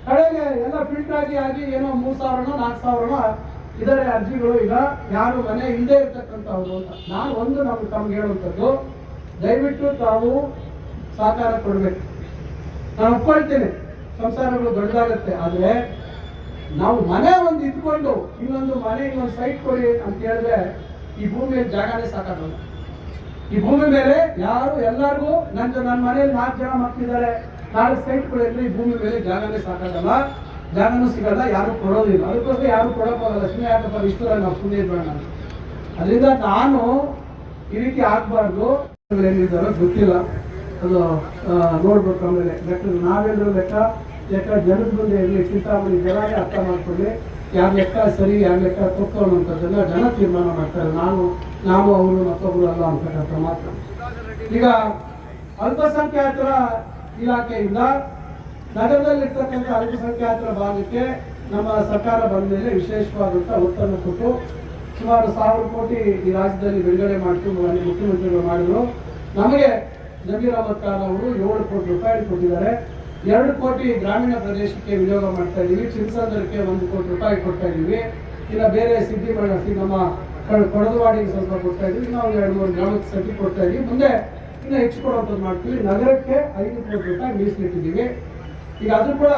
ಕಡೆಗೆ ಎಲ್ಲ ಫಿಲ್ಟರ್ ಆಗಿ ಏನೋ 3,000 4,000 ಇದರ ಅರ್ಜಿಗಳು ಈಗ ಯಾರು ಮನೆ ಇಲ್ಲದೆ ಇರ್ತಕ್ಕಂಥವ್ರು ಅಂತ. ನಾನು ತಮ್ಗೆ ಹೇಳುವಂಥದ್ದು, ದಯವಿಟ್ಟು ತಾವು ಸಹಕಾರ ಕೊಡ್ಬೇಕು. ನಾನು ಒಪ್ಕೊಳ್ತೇನೆ, ಸಂಸಾರಗಳು ದೊಡ್ಡದಾಗತ್ತೆ. ಆದ್ರೆ ನಾವು ಮನೆ ಒಂದು ಇಟ್ಕೊಂಡು ಇನ್ನೊಂದು ಸೈಟ್ ಕೊಡಿ ಅಂತ ಹೇಳಿದ್ರೆ ಈ ಭೂಮಿಯಲ್ಲಿ ಜಾಗನೇ ಸಾಕಾಗಲ್ಲ. ಈ ಭೂಮಿ ಮೇಲೆ ಎಲ್ಲರಿಗೂ ನನ್ನ ಮನೆಯಲ್ಲಿ 4 ಜನ ಮಕ್ಕಳಿದ್ದಾರೆ, 4 ಸೈಟ್ ಕೊಡಿದ್ರೆ ಈ ಭೂಮಿ ಮೇಲೆ ಜಾಗನೇ ಸಾಕಾಗಲ್ಲ, ಜಾಗನೂ ಸಿಗಲ್ಲ, ಯಾರು ಕೊಡೋದಿಲ್ಲ. ಅದಕ್ಕೋಸ್ಕರ ಯಾರು ಕೊಡೋಕ್ಕಾಗಲ್ಲ. ಸುಮ್ಮನೆ ಯಾಕಪ್ಪ ಇಷ್ಟರ ನಾವು ಸುಮ್ಮನೆ ಇರೋಣ. ಅದರಿಂದ ನಾನು ಈ ರೀತಿ ಆಗ್ಬಾರ್ದು. ಏನಿದ್ದಾರೋ ಗೊತ್ತಿಲ್ಲ, ಅದು ನೋಡ್ಬೇಕು. ಆಮೇಲೆ ನಾವೆಲ್ಲರೂ ಲೆಕ್ಕ ಜನದ ಮುಂದೆ ಇರಲಿ, ಚಿಂತಾಮಣಿ ಜನನೇ ಅರ್ಥ ಮಾಡ್ಕೊಳ್ಳಿ, ಯಾರ ಲೆಕ್ಕ ಸರಿ ಯಾರ ಲೆಕ್ಕ ತಪ್ಪು ಅನ್ನುವಂಥದ್ದನ್ನ ಜನ ತೀರ್ಮಾನ ಮಾಡ್ತಾರೆ. ನಾವು ಅವರು ಮತ್ತೊಬ್ಬರು ಅಲ್ಲ ಅಂತಕ್ಕಂಥ ಮಾತ್ರ. ಈಗ ಅಲ್ಪಸಂಖ್ಯಾತರ ಇಲಾಖೆಯಿಂದ ನಗರದಲ್ಲಿರ್ತಕ್ಕಂಥ ಅಲ್ಪಸಂಖ್ಯಾತರ ಭಾಗಕ್ಕೆ ನಮ್ಮ ಸರ್ಕಾರ ಬಂದ ಮೇಲೆ ವಿಶೇಷವಾದಂತಹ ಒತ್ತನ್ನು ಕೊಟ್ಟು ಸುಮಾರು 1,000 ಕೋಟಿ ಈ ರಾಜ್ಯದಲ್ಲಿ ಬಿಡುಗಡೆ ಮಾಡಿತು. ಮುಖ್ಯಮಂತ್ರಿಗಳು ಮಾಡಿದ್ರು. ನಮಗೆ ಜಮೀರ್ ಅಹಮದ್ ಖಾನ್ ಅವರು 7 ಕೋಟಿ ರೂಪಾಯಿ ಕೊಟ್ಟಿದ್ದಾರೆ. 2 ಕೋಟಿ ಗ್ರಾಮೀಣ ಪ್ರದೇಶಕ್ಕೆ ವಿನಿಯೋಗ ಮಾಡ್ತಾ ಇದೀವಿ. ಚಿನ್ನಸಂದ್ರಕ್ಕೆ 1 ಕೋಟಿ ರೂಪಾಯಿ ಕೊಡ್ತಾ ಇದೀವಿ. ಇಲ್ಲ ಬೇರೆ ನಮ್ಮ ಕೊಡದವಾಡಿಗೆ ಸ್ವಲ್ಪ ಕೊಡ್ತಾ ಇದೀವಿ. ಇನ್ನೂ 2-3 ಗ್ರಾಮಕ್ಕೆ ಸತಿ ಕೊಡ್ತಾ ಇದೀವಿ. ಮುಂದೆ ಇನ್ನು ಹೆಚ್ಚು ಕೊಡುವಂಥದ್ದು ಮಾಡ್ತೀವಿ. ನಗರಕ್ಕೆ 5 ಕೋಟಿ ರೂಪಾಯಿ ಮೀಸಲಿಟ್ಟಿದ್ದೀವಿ. ಈಗ ಅದು ಕೂಡ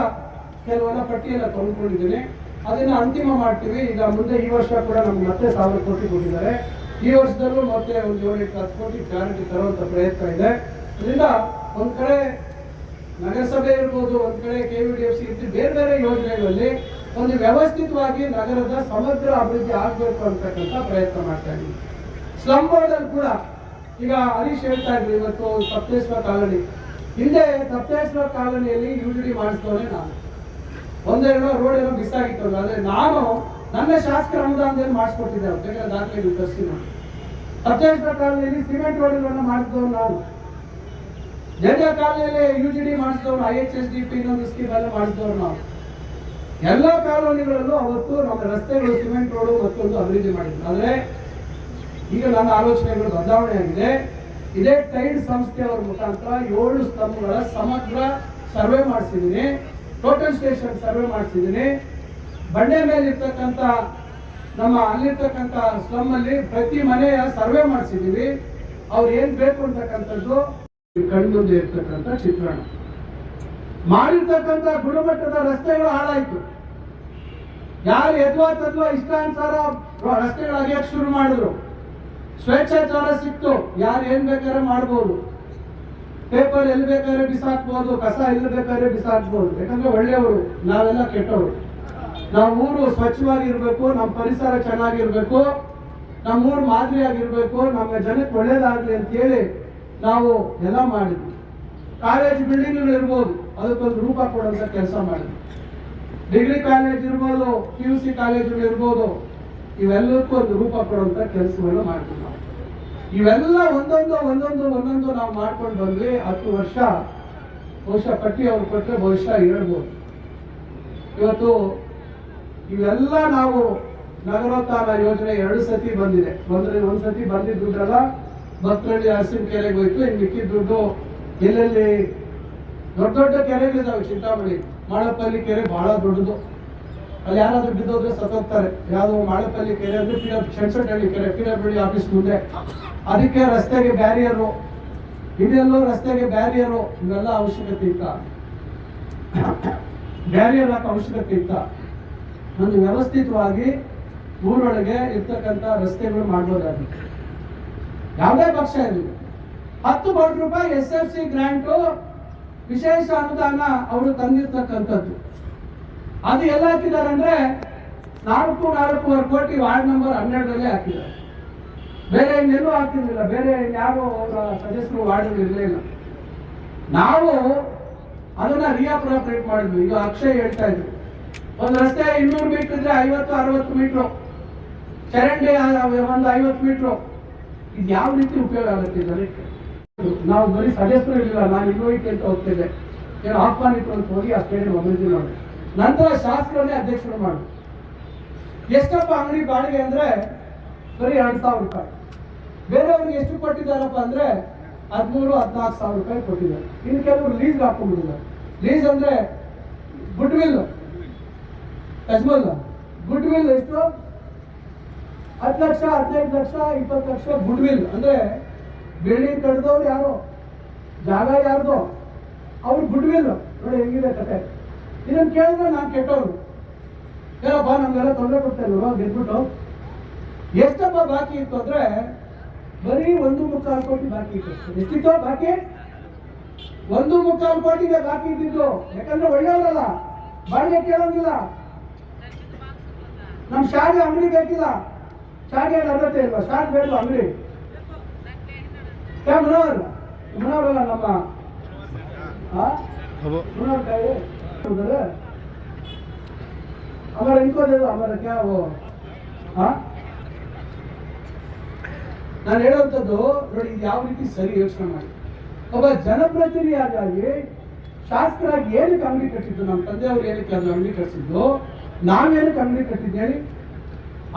ಕೆಲವೆಲ್ಲ ಪಟ್ಟಿಯೆಲ್ಲ ಕೊಂಡ್ಕೊಂಡಿದ್ದೀನಿ, ಅದನ್ನ ಅಂತಿಮ ಮಾಡ್ತೀವಿ. ಈಗ ಮುಂದೆ ಈ ವರ್ಷ ಕೂಡ ನಮ್ಗೆ ಮತ್ತೆ 1,000 ಕೋಟಿ ಕೊಟ್ಟಿದ್ದಾರೆ. ಈ ವರ್ಷದಲ್ಲೂ ಮತ್ತೆ ಒಂದು 7-10 ಕೋಟಿ ಗ್ಯಾರಂಟಿ ತರುವಂತ ಪ್ರಯತ್ನ ಇದೆ. ಇದರಿಂದ ಒಂದ್ ಕಡೆ ನಗರಸಭೆ ಇರ್ಬೋದು, ಒಂದ್ ಕಡೆ KVDFC ಇರ್ತೀವಿ, ಬೇರೆ ಬೇರೆ ಯೋಜನೆಗಳಲ್ಲಿ ಒಂದು ವ್ಯವಸ್ಥಿತವಾಗಿ ನಗರದ ಸಮಗ್ರ ಅಭಿವೃದ್ಧಿ ಆಗ್ಬೇಕು ಅಂತಕ್ಕಂಥ ಪ್ರಯತ್ನ ಮಾಡ್ತಾ ಇದ್ದೀವಿ. ಸ್ಲಮ್ ಬೋರ್ಡ್ ಅಲ್ಲಿ ಕೂಡ ಈಗ ಹರೀಶ್ ಹೇಳ್ತಾ ಇದ್ವಿ, ಇವತ್ತು ಸಪ್ತೇಶ್ವರ ಕಾಲೋನಿ, ಹಿಂದೆ ಸಪ್ತೇಶ್ವರ ಕಾಲೋನಿಯಲ್ಲಿ UGD ಮಾಡಿಸ್ತವನೇ ನಾನು. 1-2 ರೋಡ್ ಏನೋ ಮಿಸ್ ಆಗಿತ್ತು. ಆದ್ರೆ ನಾನು ನನ್ನ ಶಾಸಕರ ಅನುದಾನದಲ್ಲಿ ಮಾಡಿಸ್ಕೊಟ್ಟಿದ್ದೆ. ಬೇಕಾದ್ರೆ ದಾಖಲೆ ತರಿಸಿ ನಾನು ಸಪ್ತೇಶ್ವರ ಕಾಲೋನಿಯಲ್ಲಿ ಸಿಮೆಂಟ್ ರೋಡ್ಗಳನ್ನು ಮಾಡಿಸಿದವನು ನಾನು. ಜನ ಕಾಲೋನಿಯಲ್ಲಿ UGD ಮಾಡಿಸಿದವನು, IHSDP ಇನ್ನೊಂದು ಸ್ಕೀಮ್ ಎಲ್ಲ ಮಾಡಿಸಿದವರು ನಾವು. ಎಲ್ಲ ಕಾಲೋನಿಗಳಲ್ಲೂ ಅವತ್ತು ನಮ್ಮ ರಸ್ತೆಗಳು ಸಿಮೆಂಟ್ ರೋಡ್ ಮತ್ತೊಂದು ಅಭಿವೃದ್ಧಿ ಮಾಡಿದ್ರು. ಆದ್ರೆ ಈಗ ನನ್ನ ಆಲೋಚನೆಗಳು ಬದಲಾವಣೆ ಆಗಿದೆ. ಇದೇ ಟೈಡ್ ಸಂಸ್ಥೆಯವರ ಮುಖಾಂತರ 7 ಸ್ತಂಭಗಳ ಸಮಗ್ರ ಸರ್ವೆ ಮಾಡಿಸಿದ್ದೀನಿ. ಟೋಟಲ್ ಸ್ಟೇಷನ್ ಸರ್ವೆ ಮಾಡಿಸಿದ್ದೀನಿ. ಬಂಡೆ ಮೇಲೆ ಇರ್ತಕ್ಕಂಥ ಅಲ್ಲಿರ್ತಕ್ಕಂಥ ಸ್ಲಮ್ ಅಲ್ಲಿ ಪ್ರತಿ ಮನೆಯ ಸರ್ವೆ ಮಾಡಿಸಿದೀವಿ. ಅವ್ರು ಏನ್ ಬೇಕು ಅಂತಕ್ಕಂಥದ್ದು ಕಣ್ಮುಂದೆ ಇರ್ತಕ್ಕಂಥ ಚಿತ್ರಣ. ಮಾಡಿರ್ತಕ್ಕಂಥ ಗುಣಮಟ್ಟದ ರಸ್ತೆಗಳು ಹಾಳಾಯ್ತು. ಯಾರು ಯಥವಾ ಇಷ್ಟಾನುಸಾರ ರಸ್ತೆಗಳು ಅಗೆಯಕ್ಕೆ ಶುರು ಮಾಡಿದ್ರು. ಸ್ವೇಚ್ಛಾಚಾರ ಸಿಕ್ತು, ಯಾರು ಏನ್ ಬೇಕಾದ್ರೆ ಮಾಡ್ಬೋದು. ಪೇಪರ್ ಎಲ್ಲಿ ಬೇಕಾದ್ರೆ ಬಿಸಾಕ್ಬೋದು, ಕಸ ಎಲ್ಲಿ ಬೇಕಾದ್ರೆ ಬಿಸಾಕ್ಬೋದು. ಯಾಕಂದ್ರೆ ಒಳ್ಳೆಯವರು, ನಾವೆಲ್ಲ ಕೆಟ್ಟವರು. ನಮ್ಮ ಊರು ಸ್ವಚ್ಛವಾಗಿರ್ಬೇಕು, ನಮ್ಮ ಪರಿಸರ ಚೆನ್ನಾಗಿರ್ಬೇಕು, ನಮ್ಮೂರು ಮಾದರಿಯಾಗಿರ್ಬೇಕು, ನಮ್ಮ ಜನಕ್ಕೆ ಒಳ್ಳೇದಾಗ್ಲಿ ಅಂತ ಹೇಳಿ ನಾವು ಎಲ್ಲ ಮಾಡಿದ್ವಿ. ಕಾಲೇಜ್ ಬಿಲ್ಡಿಂಗ್ಗಳು ಇರ್ಬೋದು, ಅದಕ್ಕೊಂದು ರೂಪ ಕೊಡುವಂತ ಕೆಲಸ ಮಾಡಿದ್ವಿ. ಡಿಗ್ರಿ ಕಾಲೇಜ್ ಇರ್ಬೋದು, PUC ಕಾಲೇಜುಗಳು ಇರ್ಬೋದು, ಇವೆಲ್ಲಕ್ಕೂ ಒಂದು ರೂಪ ಕೊಡುವಂತ ಕೆಲಸವನ್ನು ಮಾಡ್ತೀವಿ ನಾವು. ಇವೆಲ್ಲ ಒಂದೊಂದು ನಾವು ಮಾಡ್ಕೊಂಡು ಬಂದ್ವಿ. 10 ವರ್ಷ ಬಹುಶಃ ಪಟ್ಟಿ ಅವ್ರು ಕೊಟ್ಟರೆ ಬಹುಶಃ ಹೇಳ್ಬೋದು. ಇವತ್ತು ಇವೆಲ್ಲ ನಾವು ನಗರೋತ್ಥಾನ ಯೋಜನೆ 2 ಸತಿ ಬಂದಿದೆ. ಒಂದ್ ಸತಿ ಬಂದಿದ್ದ ದುಡ್ಡಲ್ಲ ಭಕ್ತಳ್ಳಿ ಹಸಿನ ಕೆರೆಗೆ ಹೋಯ್ತು. ಇನ್ನು ಮಿಕ್ಕಿದ ದುಡ್ಡು ಎಲ್ಲೆಲ್ಲಿ ದೊಡ್ಡ ದೊಡ್ಡ ಕೆರೆಗಳಿದಾವೆ. ಚಿಂತಾಮಣಿ ಮಾಳಪ್ಪಲ್ಲಿ ಕೆರೆ ಬಹಳ ದೊಡ್ಡದು. ಅಲ್ಲಿ ಯಾರಾದ್ರೂ ಬಿದ್ದೋದ್ರೆ ಸತ್ತೋಗ್ತಾರೆ. ಯಾವ್ದು ಮಾಳಪ್ಪಲ್ಲಿ ಕೆರೆ ಅಂದ್ರೆ ಶೆಣಸಟ್ಟಹಳ್ಳಿ ಕೆರೆ, PWD ಆಫೀಸ್ ಮುಂದೆ. ಅದಕ್ಕೆ ರಸ್ತೆಗೆ ಬ್ಯಾರಿಯರು, ಇದೆಲ್ಲೋ ರಸ್ತೆಗೆ ಬ್ಯಾರಿಯರು, ಇವೆಲ್ಲ ಅವಶ್ಯಕತೆ ಇತ್ತ? ಬ್ಯಾರಿಯರ್ ಹಾಕೋ ಅವಶ್ಯಕತೆ ಇತ್ತ? ಒಂದು ವ್ಯವಸ್ಥಿತವಾಗಿ ಊರೊಳಗೆ ಇರ್ತಕ್ಕಂಥ ರಸ್ತೆಗಳು ಮಾಡ್ಬೋದಾಗಿತ್ತು. ಯಾವುದೇ ಪಕ್ಷ ಇರಲಿ. 10 ಕೋಟಿ ರೂಪಾಯಿ SFC ಗ್ರಾಂಟು ವಿಶೇಷ ಅನುದಾನ ಅವರು ತಂದಿರ್ತಕ್ಕಂಥದ್ದು. ಅದು ಎಲ್ಲ ಹಾಕಿದ್ದಾರೆ ಅಂದ್ರೆ 4.5 ಕೋಟಿ ವಾರ್ಡ್ ನಂಬರ್ 12 ಹಾಕಿದ್ದಾರೆ. ಬೇರೆ ಇನ್ನೆಲ್ಲೂ ಹಾಕಿರ್ಲಿಲ್ಲ. ಬೇರೆ ಯಾರು ಅವರ ಸದಸ್ಯರು ವಾರ್ಡ್ ಇರಲಿಲ್ಲ. ನಾವು ಅದನ್ನ ರಿಅಪ್ರೋಪ್ರಿಯೇಟ್ ಮಾಡಿದ್ವಿ. ಈಗ ಅಕ್ಷಯ್ ಹೇಳ್ತಾ ಇದ್ರು, ಒಂದು ರಸ್ತೆ 200 ಮೀಟರ್ ಇದ್ರೆ 50-60 ಮೀಟ್ರು, ಚರಂಡಿ ಒಂದು 50 ಮೀಟ್ರು. ಇದು ಯಾವ ರೀತಿ ಉಪಯೋಗ ಆಗುತ್ತೆ ಜನಕ್ಕೆ? ನಾವು ಬರೀ ಸದಸ್ಯರು ಇರಲಿಲ್ಲ, ನಾನು ಇನ್ವೈಟ್ ಅಂತ ಹೋಗ್ತಿದ್ದೆ, ಏನು ಆಹ್ವಾನಿತರು ಅಂತ ಹೋಗಿ ಆ ಸ್ಟೇಡಿಯಂ ಅಭಿವೃದ್ಧಿ ಮಾಡಿ ನಂತರ ಶಾಸಕರನ್ನೇ ಅಧ್ಯಕ್ಷರು ಮಾಡಿ. ಎಷ್ಟಪ್ಪ ಅಂಗಡಿ ಬಾಡಿಗೆ ಅಂದ್ರೆ ಬರೀ 2,000 ರೂಪಾಯಿ. ಬೇರೆಯವ್ರಿಗೆ ಎಷ್ಟು ಕೊಟ್ಟಿದ್ದಾರಪ್ಪ ಅಂದ್ರೆ 13-14 ಸಾವಿರ ರೂಪಾಯಿ ಕೊಟ್ಟಿದ್ದಾರೆ. ಇನ್ನು ಕೆಲವರು ಲೀಸ್ ಹಾಕೊಂಡ್ಬಿಟ್ಟಿದ್ದಾರೆ. ಲೀಸ್ ಅಂದ್ರೆ ಗುಡ್ ವಿಲ್ ಕಜ್ಮಲ್ ಗುಡ್ ವಿಲ್ ಎಷ್ಟು 10 ಲಕ್ಷ 15 ಲಕ್ಷ 20 ಲಕ್ಷ ಗುಡ್ ವಿಲ್ ಅಂದ್ರೆ ಬಿಲ್ಡಿಂಗ್ ಕಟ್ಟಿದವ್ರು ಯಾರು, ಜಾಗ ಯಾರ್ದು, ಅವ್ರು ಗುಡ್ ವಿಲ್ ನೋಡಿ ಹೆಂಗಿದೆ ಕತೆ. ಇದನ್ನ ಕೇಳಿದ್ರೆ ನಾನು ಕೆಟ್ಟವ್ರು, ಏನಪ್ಪ ನಮ್ಗೆಲ್ಲ ತೊಂದರೆ ಕೊಡ್ತೇನೆ ಗೆದ್ಬಿಟ್ಟು. ಎಷ್ಟಪ್ಪ ಬಾಕಿ ಇತ್ತು ಅಂದ್ರೆ ಬರೀ 1.25 ಕೋಟಿ ಬಾಕಿ ಇತ್ತು. ಎಷ್ಟಿತ್ತು ಬಾಕಿ? 1.25 ಕೋಟಿಗೆ ಬಾಕಿ ಇದ್ದಿದ್ದು. ಯಾಕಂದ್ರೆ ಒಳ್ಳೆಯವರಲ್ಲ, ಬಾಡಿಗೆ ಕೇಳೋಂಗಿಲ್ಲ. ನಮ್ ಶಾಲೆ ಅಂಗಡಿ ಬೇಕಿಲ್ಲ, ಶಾಲೆ ಅರ್ಹತೆ ಇಲ್ವಾ, ಶಾಲೆ ಬೇಡ ಅಂಗಡಿ. ಮನೋರಲ್ಲ ನಮ್ಮ हमारा इनको दे दो, हमारा क्या वो ನಾನು ಹೇಳುವಂಥದ್ದು ನೋಡಿ, ಇದು ಯಾವ ರೀತಿ ಸರಿ ಯೋಚನೆ ಮಾಡಿ. ಒಬ್ಬ ಜನಪ್ರತಿನಿಧಿಯಾಗಿ ಶಾಸಕರಾಗಿ ಏನಕ್ಕೆ ಅಂಗಡಿ ಕಟ್ಟಿದ್ದು, ನಮ್ಮ ತಂದೆಯವರು ಏನಕ್ಕೆ ಅದು ಅಂಗಡಿ ಕಟ್ಟಿಸಿದ್ದು, ನಾವೇನಕ್ಕೆ ಅಂಗಡಿ ಕಟ್ಟಿದ್ದು ಹೇಳಿ?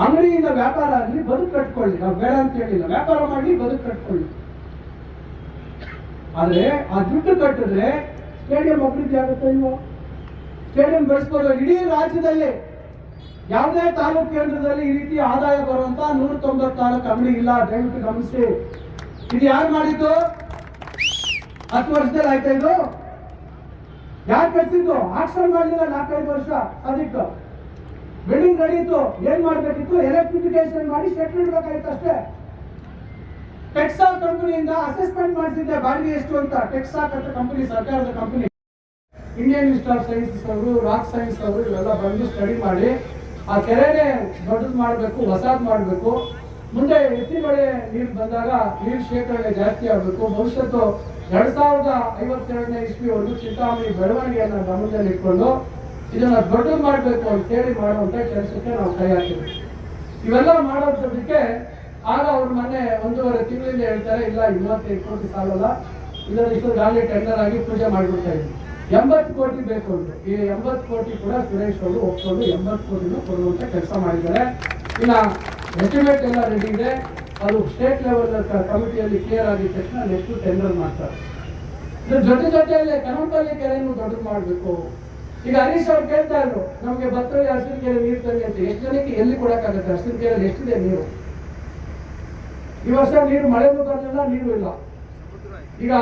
ಅಂಗಡಿಯಿಂದ ವ್ಯಾಪಾರ ಆಗಲಿ, ಬದುಕು ಕಟ್ಕೊಳ್ಳಿ, ನಾವು ಬೇಡ ಅಂತ ಹೇಳಿಲ್ಲ, ವ್ಯಾಪಾರ ಮಾಡಲಿ, ಬದುಕು ಕಟ್ಕೊಳ್ಳಿ. ಆದ್ರೆ ಆ ದುಡ್ಡು ಕಟ್ಟಿದ್ರೆ ಸ್ಟೇಡಿಯಂ ಅಭಿವೃದ್ಧಿ ಆಗುತ್ತೆ ಇಲ್ವೋ? ಸ್ಟೇಡಿಯಂ ಬೆಳೆಸ್ಕೊಳ್ಳೋ ಇಡೀ ರಾಜ್ಯದಲ್ಲಿ ಯಾವುದೇ ತಾಲೂಕು ಕೇಂದ್ರದಲ್ಲಿ ಈ ರೀತಿ ಆದಾಯ ಬರುವಂತ 194 ಅಂಗಡಿ ಇಲ್ಲ. ದಯವಿಟ್ಟು ಗಮನಿಸಿ. ಇದು ಯಾರು ಮಾಡಿದ್ದು? 10 ವರ್ಷದಲ್ಲಿ ಆಯ್ತಾ ಇದು? ಯಾರು ಕಟ್ಟಿದ್ದು? ಆಕ್ಷನ್ ಮಾಡಲಿಲ್ಲ 4-5 ವರ್ಷ ಅದಕ್ಕೆ ಬಿಲ್ಡಿಂಗ್ ನಡೀತು. ಏನ್ ಮಾಡ್ಬೇಕಿತ್ತು? ಎಲೆಕ್ಟ್ರಿಫಿಕೇಶನ್ ಮಾಡಿ ಶೆಡ್ ಇಡಬೇಕಾಗಿತ್ತು ಅಷ್ಟೇ. ಟೆಕ್ಸಾ ಕಂಪನಿಯಿಂದ ಅಸೆಸ್ಮೆಂಟ್ ಮಾಡಿಸಿದ್ದೆ ಬಾಡಿಗೆ ಎಷ್ಟು ಅಂತ. ಟೆಕ್ಸಾ ಅಂತ ಕಂಪನಿ, ಸರ್ಕಾರದ company, Indian institute of sciences ಅವರು, ರಾಕ್ ಸೈನ್ಸ್ ಅವರು ಇವೆಲ್ಲ ಬಂದು ಸ್ಟಡಿ ಮಾಡಿ ಆ ಕೆರೆನೇ ದೊಡ್ಡದು ಮಾಡಬೇಕು, ಹೊಸದು ಮಾಡಬೇಕು. ಮುಂದೆ ಎತ್ತಿನೊಳೆ ನೀರು ಬಂದಾಗ ನೀರು ಶೇಖರಣೆ ಜಾಸ್ತಿ ಆಗಬೇಕು. ಭವಿಷ್ಯತ್ತು 2052ನೇ ಇಸ್ವಿವರೆಗೂ ಚಿಂತಾಮಣಿ ಬೆಳವಣಿಗೆಯನ್ನು ಗಮನದಲ್ಲಿ ಇಟ್ಕೊಂಡು ಇದನ್ನ ದೊಡ್ಡದು ಮಾಡಬೇಕು ಅಂತೇಳಿ ಮಾಡುವಂತ ಕೆಲಸಕ್ಕೆ ನಾವು ಕೈ ಹಾಕಿದ್ವಿ. ಇವೆಲ್ಲ ಮಾಡೋದಕ್ಕೆ ಆಗ ಅವ್ರ ಮೊನ್ನೆ 1.5 ತಿಂಗಳಿಂದ ಹೇಳ್ತಾರೆ, ಇಲ್ಲ 25 ಕೋಟಿ ಸಾಲಲ್ಲ, ಇದನ್ನು ಇಷ್ಟೊಂದು ಟೆಂಡರ್ ಆಗಿ ಪೂಜೆ ಮಾಡಿಬಿಡ್ತಾ ಇದ್ವಿ. 80 ಕೋಟಿ ಬೇಕು ಅಂತ. ಈ 80 ಕೋಟಿ ಕೂಡ ಸುರೇಶ್ ಅವರು ಒಪ್ಕೊಂಡು 80 ಕೋಟಿನೂ ಕೊಡುವಂತ ಕೆಲಸ ಮಾಡಿದ್ದಾರೆ. ಇನ್ನ ಎಸ್ಟಿಮೇಟ್ ಎಲ್ಲ ರೆಡಿ ಇದೆ. ಅದು ಸ್ಟೇಟ್ ಲೆವೆಲ್ ಕಮಿಟಿಯಲ್ಲಿ ಕ್ಲಿಯರ್ ಆಗಿದ ತಕ್ಷಣ ನೆಕ್ಸ್ಟ್ ಟೆಂಡರ್ ಮಾಡ್ತಾರೆ. ಇದ್ರ ಜೊತೆಯಲ್ಲಿ ಕನಂಪಲ್ಲಿ ಕೆರೆಯನ್ನು ದೊಡ್ಡದು ಮಾಡಬೇಕು. ಈಗ ಹರೀಶ್ ಅವ್ರು ಕೇಳ್ತಾ ಇದ್ರು, ನಮ್ಗೆ ಭತ್ತಲ್ಲಿ ಹಸಿರು ಕೆರೆ ನೀರು ತಂದೆ ಅಂತ. ಎಷ್ಟು ಜನಕ್ಕೆ ಎಲ್ಲಿ ಕೊಡಕ್ಕಾಗತ್ತೆ? ಹಸಿರು ಕೆರೆಯಲ್ಲಿ ಎಷ್ಟಿದೆ ನೀರು? ಈ ವರ್ಷ ನೀರು ಮಳೆನೂ ಬರಲಿಲ್ಲ, ನೀರು ಇಲ್ಲ. ಈಗ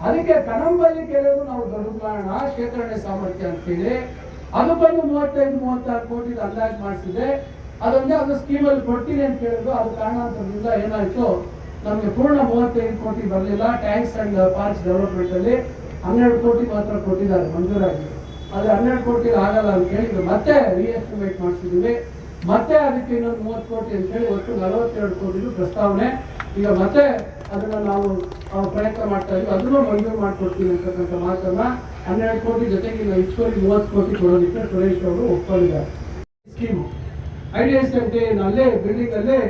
ಅದಕ್ಕೆ ಕನಂಬಲ್ಲಿ ಕೆರೆಗೂ ನಾವು ದೊಡ್ಡದು ಮಾಡೋಣ, ಶೇಖರಣೆ ಸಾಮರ್ಥ್ಯ ಅಂತೇಳಿ ಅದಕ್ಕೊಂದು 35-36 ಕೋಟಿ ಅಂದಾಜು ಮಾಡಿಸಿದೆ. ಅದೊಂದೇ ಅದು ಸ್ಕೀಮಲ್ಲಿ ಕೊಡ್ತೀನಿ ಅಂತ ಹೇಳಿದ್ರು. ಅದು ಕಾರಣಾಂತರದಿಂದ ಏನಾಯ್ತು, ನಮ್ಗೆ ಪೂರ್ಣ 35 ಕೋಟಿ ಬರಲಿಲ್ಲ. ಟ್ಯಾಂಕ್ಸ್ ಅಂಡ್ ಪಾರ್ಕ್ಸ್ ಡೆವಲಪ್ಮೆಂಟ್ ಅಲ್ಲಿ 12 ಕೋಟಿ ಮಾತ್ರ ಕೊಟ್ಟಿದ್ದಾರೆ ಮಂಜೂರಾಗಿ. ಅದು 12 ಕೋಟಿ ಆಗಲ್ಲ ಅಂತ ಹೇಳಿ ಮತ್ತೆ ರೀಎಸ್ಟಿಮೇಟ್ ಮಾಡಿಸಿದ್ವಿ. ಮತ್ತೆ ಅದಕ್ಕೆ ಇನ್ನೊಂದು 30 ಕೋಟಿ ಅಂತ ಹೇಳಿ ಒಟ್ಟು 42 ಕೋಟಿ ಪ್ರಸ್ತಾವನೆ. ಈಗ ಮತ್ತೆ ಅದನ್ನ ನಾವು ಪ್ರಯತ್ನ ಮಾಡ್ತಾ ಇದ್ವಿ. ಅದನ್ನು ಮಂಜೂರು ಮಾಡ್ಕೊಡ್ತೀವಿ ಅಂತಕ್ಕಂಥ ಮಾತನ್ನ 12 ಕೋಟಿ ಜೊತೆಗೆ ಇನ್ನು ಹೆಚ್ಚುವರಿ 30 ಕೋಟಿ ಕೊಡೋದಕ್ಕೆ ಸುರೇಶ್ ಅವರು ಒಪ್ಕೊಂಡಿದ್ದಾರೆ. ಸ್ಕೀಮು ಐಡಿಎಸ್ ಅಲ್ಲೇ ಬಿಲ್ಡಿಂಗ್ ಅಲ್ಲೇ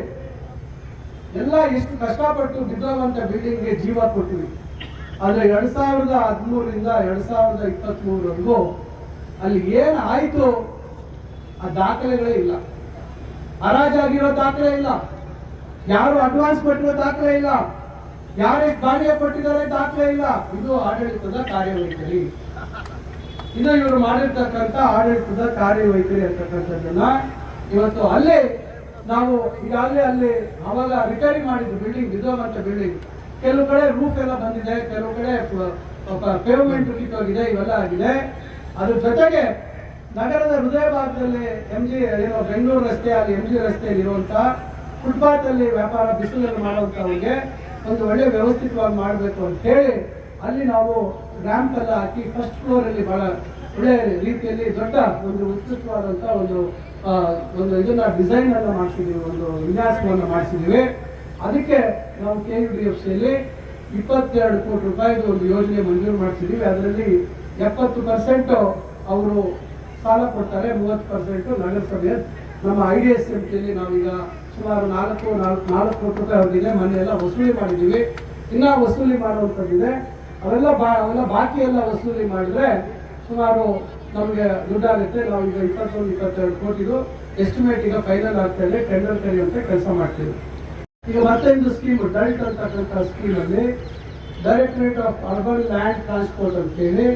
ಎಲ್ಲ ಎಷ್ಟು ಕಷ್ಟಪಟ್ಟು ಬಿದ್ದೋಗುವಂತ ಬಿಲ್ಡಿಂಗ್ಗೆ ಜೀವ ಕೊಟ್ಟಿವಿ. ಆದ್ರೆ 2013ರಿಂದ 2023ವರೆಗೂ ಅಲ್ಲಿ ಏನ್ ಆಯ್ತು ಆ ದಾಖಲೆಗಳೇ ಇಲ್ಲ. ಹರಾಜಾಗಿರೋ ದಾಖಲೆ ಇಲ್ಲ, ಯಾರು ಅಡ್ವಾನ್ಸ್ ಕೊಟ್ಟಿರೋ ದಾಖಲೆ ಇಲ್ಲ, ಯಾರಿಗೆ ಬಾಡಿಗೆ ಕೊಟ್ಟಿದ್ದಾರೆ ದಾಖಲೆ ಇಲ್ಲ. ಇದು ಆಡಳಿತದ ಕಾರ್ಯವೈಖರಿ. ಇದು ಇವರು ಮಾಡಿರ್ತಕ್ಕಂಥ ಆಡಳಿತದ ಕಾರ್ಯವೈಖರಿ ಅಂತಕ್ಕಂಥದ್ದನ್ನ ಇವತ್ತು ಅಲ್ಲೇ ನಾವು ಈಗಾಗಲೇ ಅಲ್ಲಿ ಅವಾಗ ರಿಪೇರಿ ಮಾಡಿದ್ರು ಬಿಲ್ಡಿಂಗ್, ಬಿದ್ದೋಗಂತ ಬಿಲ್ಡಿಂಗ್. ಕೆಲವು ಕಡೆ ರೂಫ್ ಎಲ್ಲ ಬಂದಿದೆ, ಕೆಲವು ಕಡೆ ಪೇವ್ಮೆಂಟ್ ಹೋಗಿದೆ, ಇವೆಲ್ಲ ಆಗಿದೆ. ಅದ್ರ ಜೊತೆಗೆ ನಗರದ ಹೃದಯ ಭಾಗದಲ್ಲಿ ಏನೋ ಬೆಂಗಳೂರು ರಸ್ತೆ, ಅಲ್ಲಿ MG ರಸ್ತೆಯಲ್ಲಿ ಇರುವಂತ ಫುಟ್ಪಾತ್ ಅಲ್ಲಿ ವ್ಯಾಪಾರ ಬಿಸಿಲಲ್ಲಿ ಮಾಡುವಂತವ್ರಿಗೆ ಒಂದು ಒಳ್ಳೆ ವ್ಯವಸ್ಥಿತವಾಗಿ ಮಾಡಬೇಕು ಅಂತ ಹೇಳಿ ಅಲ್ಲಿ ನಾವು ರ್ಯಾಂಪ್ ಎಲ್ಲ ಹಾಕಿ ಫಸ್ಟ್ ಫ್ಲೋರ್ ಅಲ್ಲಿ ಬಹಳ ಒಳ್ಳೆ ರೀತಿಯಲ್ಲಿ ದೊಡ್ಡ ಒಂದು ಉತ್ಕೃಷ್ಟವಾದಂತ ಒಂದು ಇದನ್ನ ಡಿಸೈನ್ ಅನ್ನ ಮಾಡಿಸಿದೀವಿ, ಒಂದು ವಿನ್ಯಾಸವನ್ನು ಮಾಡಿಸಿದೀವಿ. ಅದಕ್ಕೆ ನಾವು KUDFCಯಲ್ಲಿ 22 ಕೋಟಿ ರೂಪಾಯಿದು ಒಂದು ಯೋಜನೆ ಮಂಜೂರು ಮಾಡಿಸಿದೀವಿ. ಅದರಲ್ಲಿ 70% ಅವರು ಸಾಲ ಕೊಡ್ತಾರೆ, 30% ನಗರಸಭೆ. ನಮ್ಮ IDSMTಯಲ್ಲಿ ನಾವೀಗ ಸುಮಾರು 4 ಕೋಟಿ ರೂಪಾಯಿ ಅವ್ರಿಗಿದೆ. ಮೊನ್ನೆ ಎಲ್ಲ ವಸೂಲಿ ಮಾಡಿದ್ದೀವಿ, ಇನ್ನ ವಸೂಲಿ ಮಾಡುವಂಥದ್ದಿದೆ. ಅವೆಲ್ಲ ಬಾಕಿ ಎಲ್ಲ ವಸೂಲಿ ಮಾಡಿದ್ರೆ ಸುಮಾರು ನಮಗೆ ದುಡ್ಡಾಗುತ್ತೆ. ನಾವು ಈಗ 21-22 ಕೋಟಿದು ಎಸ್ಟಿಮೇಟ್ ಈಗ ಫೈನಲ್ ಆಗ್ತಾ ಇದೆ, ಟೆಂಡರ್ ಕರೆಯುವಂತೆ ಕೆಲಸ ಮಾಡ್ತೀವಿ. ಈಗ ಮತ್ತೊಂದು ಸ್ಕೀಮ್ ಡಲ್ಟ್ ಅಂತಕ್ಕಂಥ ಸ್ಕೀಮಲ್ಲಿ directorate of urban land transport ಅಂತೇಳಿ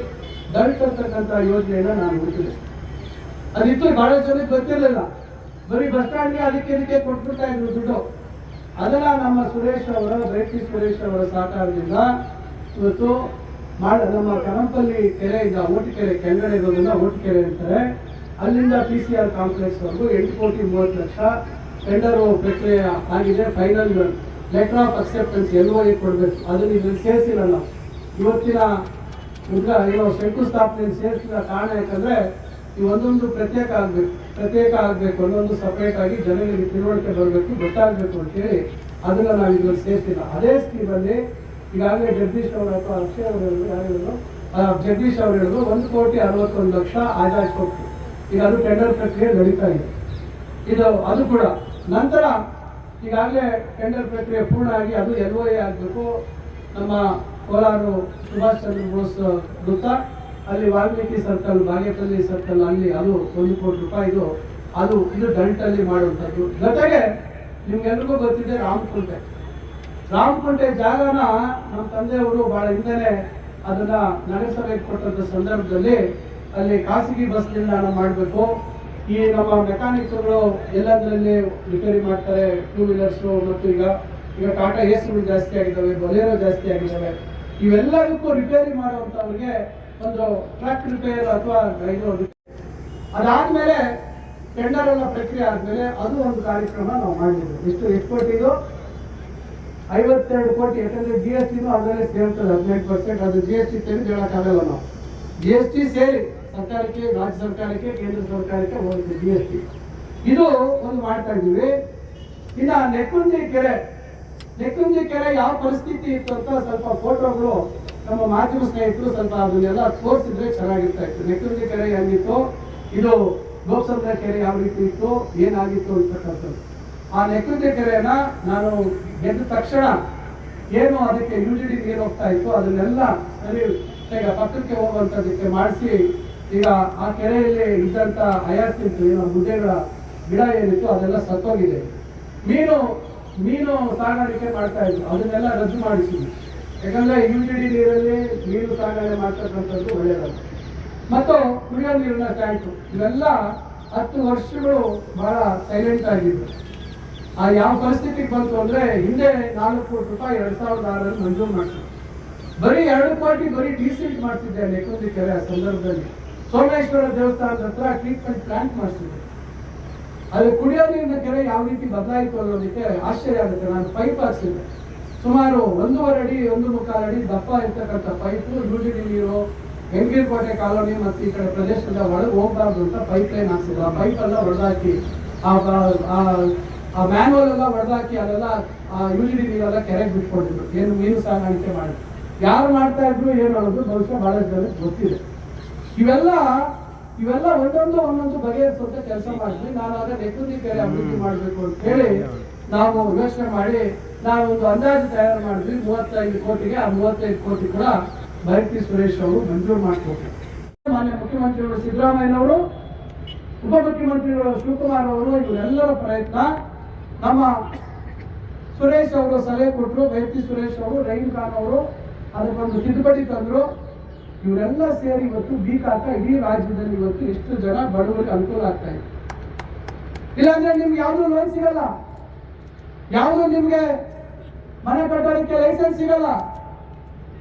ಡಲ್ಟ್ ಅಂತಕ್ಕಂಥ ಯೋಜನೆಯನ್ನ ನಾನು ಹುಡುಕಿದೆ. ಅದಿತ್ತು ಬಹಳ ಜನಕ್ಕೆ ಗೊತ್ತಿರಲಿಲ್ಲ. ಬರೀ ಬಸ್ ಸ್ಟ್ಯಾಂಡ್ಗೆ ಅದಕ್ಕೆ ಕೊಟ್ಬಿಡ್ತಾ ಇದ್ರು ದುಡ್ಡು. ಅದನ್ನ ನಮ್ಮ ಸುರೇಶ್ ಅವರ ಬೈರತಿ ಸುರೇಶ್ ಅವರ ಸಹಕಾರದಿಂದ ಇವತ್ತು ನಮ್ಮ ಕರಂಪಲ್ಲಿ ಕೆರೆ ಇದೆ, ಓಟಿಕೆರೆ ಕೆಳಗಡೆ ಇರೋದನ್ನ ಓಟಿಕೆರೆ ಅಂತಾರೆ. ಅಲ್ಲಿಂದ PCR ಕಾಂಪ್ಲೆಕ್ಸ್ ವರೆಗೂ 8,30,00,000 ಟೆಂಡರ್ ಪ್ರಕ್ರಿಯೆ ಆಗಿದೆ. Final letter of acceptance LOA ಕೊಡಬೇಕು. ಅದನ್ನ ಇದ್ರಲ್ಲಿ ಸೇರಿಸಿಲ್ಲ. ಇವತ್ತಿನ ಶಂಕುಸ್ಥಾಪನೆ ಸೇರಿಸಿದ ಕಾರಣ ಯಾಕಂದ್ರೆ ಈ ಒಂದೊಂದು ಪ್ರತ್ಯೇಕ ಆಗ್ಬೇಕು, ಒಂದೊಂದು ಸಪರೇಟ್ ಆಗಿ ಜನರಿಗೆ ತಿಳುವಳಿಕೆ ಬರಬೇಕು, ಗೊತ್ತಾಗಬೇಕು ಅಂತೇಳಿ ಅದನ್ನ ನಾವು ಇದ್ರಲ್ಲಿ ಸೇರಿಸಿಲ್ಲ. ಅದೇ ಸ್ಕೀಮಲ್ಲಿ ಈಗಾಗಲೇ ಜಗದೀಶ್ ಅವರು ಅಥವಾ ಅಕ್ಷಯ್ ಅವರು ಹೇಳಿದ್ರು, ಜಗದೀಶ್ ಅವರು ಹೇಳಿದ್ರು 1,61,00,000 ಆದಾಯ ಕೊಟ್ಟು ಈಗ ಅದು ಟೆಂಡರ್ ಪ್ರಕ್ರಿಯೆ ನಡೀತಾ ಇದೆ. ಅದು ಕೂಡ ನಂತರ ಈಗಾಗಲೇ ಟೆಂಡರ್ ಪ್ರಕ್ರಿಯೆ ಪೂರ್ಣ ಆಗಿ ಅದು LOA ಆಗಬೇಕು. ನಮ್ಮ ಕೋಲಾರ ಸುಭಾಷ್ ಚಂದ್ರ ಬೋಸ್ ವೃತ್ತ, ಅಲ್ಲಿ ವಾಲ್ಮೀಕಿ ಸರ್ಕಲ್, ಬಾಗೇಪಲ್ಲಿ ಸರ್ಕಲ್, ಅಲ್ಲಿ ಅದು 1 ಕೋಟಿ ರೂಪಾಯಿದು ಇದು ಡಲ್ಟಲ್ಲಿ ಮಾಡುವಂಥದ್ದು. ಜೊತೆಗೆ ನಿಮ್ಗೆಲ್ರಿಗೂ ಗೊತ್ತಿದೆ ರಾಮಕುಂಟೆ ಜಾಗನ ನಮ್ಮ ತಂದೆಯವರು ಬಹಳ ಹಿಂದೆನೆ ಅದನ್ನ ನಗರಸಭೆಗೆ ಕೊಟ್ಟಂತ ಸಂದರ್ಭದಲ್ಲಿ ಅಲ್ಲಿ ಖಾಸಗಿ ಬಸ್ ನಿಲ್ದಾಣ ಮಾಡಬೇಕು. ಈ ನಮ್ಮ ಮೆಕ್ಯಾನಿಕ್ಗಳು ಎಲ್ಲದರಲ್ಲಿ ರಿಪೇರಿ ಮಾಡ್ತಾರೆ, 2 ವೀಲರ್ಸ್ ಮತ್ತು ಈಗ ಟಾಟಾ ಏಸ್ಗಳು ಜಾಸ್ತಿ ಆಗಿದ್ದಾವೆ, ಬೊಲೆರೋ ಜಾಸ್ತಿ ಆಗಿದ್ದಾವೆ. ಇವೆಲ್ಲದಕ್ಕೂ ರಿಪೇರಿ ಮಾಡುವಂತವ್ರಿಗೆ ಒಂದು ಟ್ರಕ್ ರಿಪೇರ್ ಅಥವಾ ಅದಾದ್ಮೇಲೆ ಟೆಂಡರ್ ಎಲ್ಲ ಪ್ರಕ್ರಿಯೆ ಆದ್ಮೇಲೆ ಅದು ಒಂದು ಕಾರ್ಯಕ್ರಮ ನಾವು ಮಾಡಿದ್ವಿ. ಎಷ್ಟು ಕೋಟಿ ಇದು? 52 ಕೋಟಿ. ಯಾಕಂದ್ರೆ GST ಅದರಲ್ಲೇ ಸೇರ್ತದೆ 18%. ಅದು GST ಸೇರಿ ಹೇಳಕ್ಕಾಗಲ್ಲ. ನಾವು GST ಸೇರಿ ಸರ್ಕಾರಕ್ಕೆ, ರಾಜ್ಯ ಸರ್ಕಾರಕ್ಕೆ, ಕೇಂದ್ರ ಸರ್ಕಾರಕ್ಕೆ ಹೋಗುತ್ತೆ GST. ಇದು ಒಂದು ಮಾಡ್ತಾ ಇದ್ದೀವಿ. ಇನ್ನ ನೆಕ್ಕುಂಜಿ ಕೆರೆ ಯಾವ ಪರಿಸ್ಥಿತಿ ಇತ್ತು ಅಂತ ಸ್ವಲ್ಪ ಫೋಟೋಗಳು ನಮ್ಮ ಮಾಧ್ಯಮ ಸ್ನೇಹಿತರು ಸ್ವಲ್ಪ ಅದನ್ನೆಲ್ಲ ತೋರಿಸಿದ್ರೆ ಚೆನ್ನಾಗಿರ್ತಾ ಇತ್ತು. ನೆಕ್ಕುಂಜಿ ಕೆರೆ ಹೆಂಗಿತ್ತು, ಇದು ಗೋಪಸಂದ್ರ ಕೆರೆ ಯಾವ ರೀತಿ ಇತ್ತು, ಏನಾಗಿತ್ತು ಅಂತಕ್ಕಂಥದ್ದು. ಆ ನೆಕ್ಕುಂಜಿ ಕೆರೆಯನ್ನ ನಾನು ಗೆದ್ದ ತಕ್ಷಣ ಏನು ಅದಕ್ಕೆ UGD ನೀರು ಹೋಗ್ತಾ ಇತ್ತು ಅದನ್ನೆಲ್ಲ ಸರಿ ಈಗ ಪಕ್ಕಕ್ಕೆ ಹೋಗುವಂಥದ್ದಕ್ಕೆ ಮಾಡಿಸಿ, ಈಗ ಆ ಕೆರೆಯಲ್ಲಿ ಇದ್ದಂತ ಹಯಾಸಿಂತ್ ಮುದ್ದೆಗಳ ಗಿಡ ಏನಿತ್ತು ಅದೆಲ್ಲ ಸತ್ತೋಗಿದೆ. ಮೀನು ಸಾಗಾಣಿಕೆ ಮಾಡ್ತಾ ಇದ್ರು, ಅದನ್ನೆಲ್ಲ ರದ್ದು ಮಾಡಿಸಿದ್ವಿ. ಯಾಕಂದ್ರೆ UGD ನೀರಲ್ಲಿ ಮೀನು ಸಾಗಣೆ ಮಾಡ್ತಕ್ಕಂಥದ್ದು ಒಳ್ಳೆಯದಲ್ಲ. ಮತ್ತು ಕುಡಿಯೋ ನೀರಿನ ಟ್ಯಾಂಕು ಇವೆಲ್ಲ 10 ವರ್ಷಗಳು ಬಹಳ ಸೈಲೆಂಟ್ ಆಗಿದ್ರು. ಆ ಯಾವ ಪರಿಸ್ಥಿತಿಗೆ ಬಂತು ಅಂದ್ರೆ ಹಿಂದೆ 4 ಕೋಟಿ ರೂಪಾಯಿ 2006ರಲ್ಲಿ ಮಂಜೂರು ಮಾಡಿಸಿದ್ರು. ಬರೀ 2 ಕೋಟಿ ಬರೀ ಡೀಸೆಂಟ್ ಮಾಡ್ತಿದ್ದೆ ನೆಕ್ಕುಂಜಿ ಕೆರೆ. ಆ ಸಂದರ್ಭದಲ್ಲಿ ಸೋಮೇಶ್ವರ ದೇವಸ್ಥಾನದ ಹತ್ರ ಟ್ರೀಟ್ಮೆಂಟ್ ಪ್ಲಾಂಟ್ ಮಾಡಿಸಿದ್ದೆ. ಅದು ಕುಡಿಯೋ ನೀರಿನ ಕೆರೆ ಯಾವ ರೀತಿ ಬದಲಾಯಿತು ಅನ್ನೋದಕ್ಕೆ ಆಶ್ಚರ್ಯ ಆಗುತ್ತೆ. ನಾನು ಪೈಪ್ ಹಾಕ್ಸಿದ್ದೆ, ಸುಮಾರು 1.5 ಅಡಿ 1.25 ಅಡಿ ದಪ್ಪ ಇರ್ತಕ್ಕಂಥ ಪೈಪು. UGD ನೀರು ಹೆಂಗೀರ್ಕೋಟೆ ಕಾಲೋನಿ ಮತ್ತು ಈ ಕಡೆ ಪ್ರದೇಶದಿಂದ ಒಳಗೆ ಹೋಗ್ಬಾರ್ದು ಅಂತ ಪೈಪ್ ಲೈನ್ ಹಾಕ್ಸಿದ್ರು. ಆ ಪೈಪ್ ಎಲ್ಲ ಹೊಡೆದಾಕಿ, ಆ ಮ್ಯಾನ್ವಲ್ ಎಲ್ಲ ಹೊಡೆದಾಕಿ ಅದೆಲ್ಲ UGD ನೀರೆಲ್ಲ ಕೆರೆಗೆ ಬಿಟ್ಕೊಂಡಿದ್ರು. ಏನು ಮೀನು ಸಾಗಾಣಿಕೆ ಮಾಡಿ ಯಾರು ಮಾಡ್ತಾ ಇದ್ರು ಏನು ಅನ್ನೋದು ಬಹುಶಃ ಬಹಳಷ್ಟು ಜನಕ್ಕೆ ಗೊತ್ತಿದೆ. ಇವೆಲ್ಲ ಒಂದೊಂದು ಬಗೆಹರಿಸುವಂತ ಕೆಲಸ ಮಾಡಿದ್ವಿ. ನಾನು ಆಗ ನೆಕ್ಕುಂಜಿ ಕೆರೆ ಅಭಿವೃದ್ಧಿ ಮಾಡಬೇಕು ಅಂತ ಹೇಳಿ ನಾವು ಯೋಚನೆ ಮಾಡಿ ನಾವು ಒಂದು ಅಂದಾಜು ತಯಾರು ಮಾಡಿದ್ವಿ 35 ಕೋಟಿಗೆ. ಆ 35 ಕೋಟಿ ಕೂಡ ಬೈರತಿ ಸುರೇಶ್ ಅವರು ಮಂಜೂರು ಮಾಡಿಕೊಟ್ರು. ಮಾನ್ಯ ಮುಖ್ಯಮಂತ್ರಿಗಳು ಸಿದ್ದರಾಮಯ್ಯನವರು, ಉಪಮುಖ್ಯಮಂತ್ರಿಗಳು ಶಿವಕುಮಾರ್ ಅವರು, ಇವರೆಲ್ಲರ ಪ್ರಯತ್ನ, ನಮ್ಮ ಸುರೇಶ್ ಅವರು ಸಲಹೆ ಕೊಟ್ಟರು, ಬೈರತಿ ಸುರೇಶ್ ಅವರು, ರಹೀಂ ಖಾನ್ ಅವರು ಅದಕ್ಕೊಂದು ತಿದ್ದುಪಡಿ ತಂದ್ರು. ಇವರೆಲ್ಲ ಸೇರಿ ಇವತ್ತು ಬೀಕಾಕ ಇಡೀ ರಾಜ್ಯದಲ್ಲಿ ಇವತ್ತು ಎಷ್ಟು ಜನ ಬಡವರಿಗೆ ಅನುಕೂಲ ಆಗ್ತಾ ಇದೆ. ಇಲ್ಲಾಂದ್ರೆ ನಿಮ್ಗೆ ಯಾವ್ದು ಲೋನ್ ಸಿಗಲ್ಲ, ಯಾವುದು ನಿಮ್ಗೆ ಮನೆ ಕಟ್ಟೋದಕ್ಕೆ ಲೈಸೆನ್ಸ್ ಸಿಗಲ್ಲ.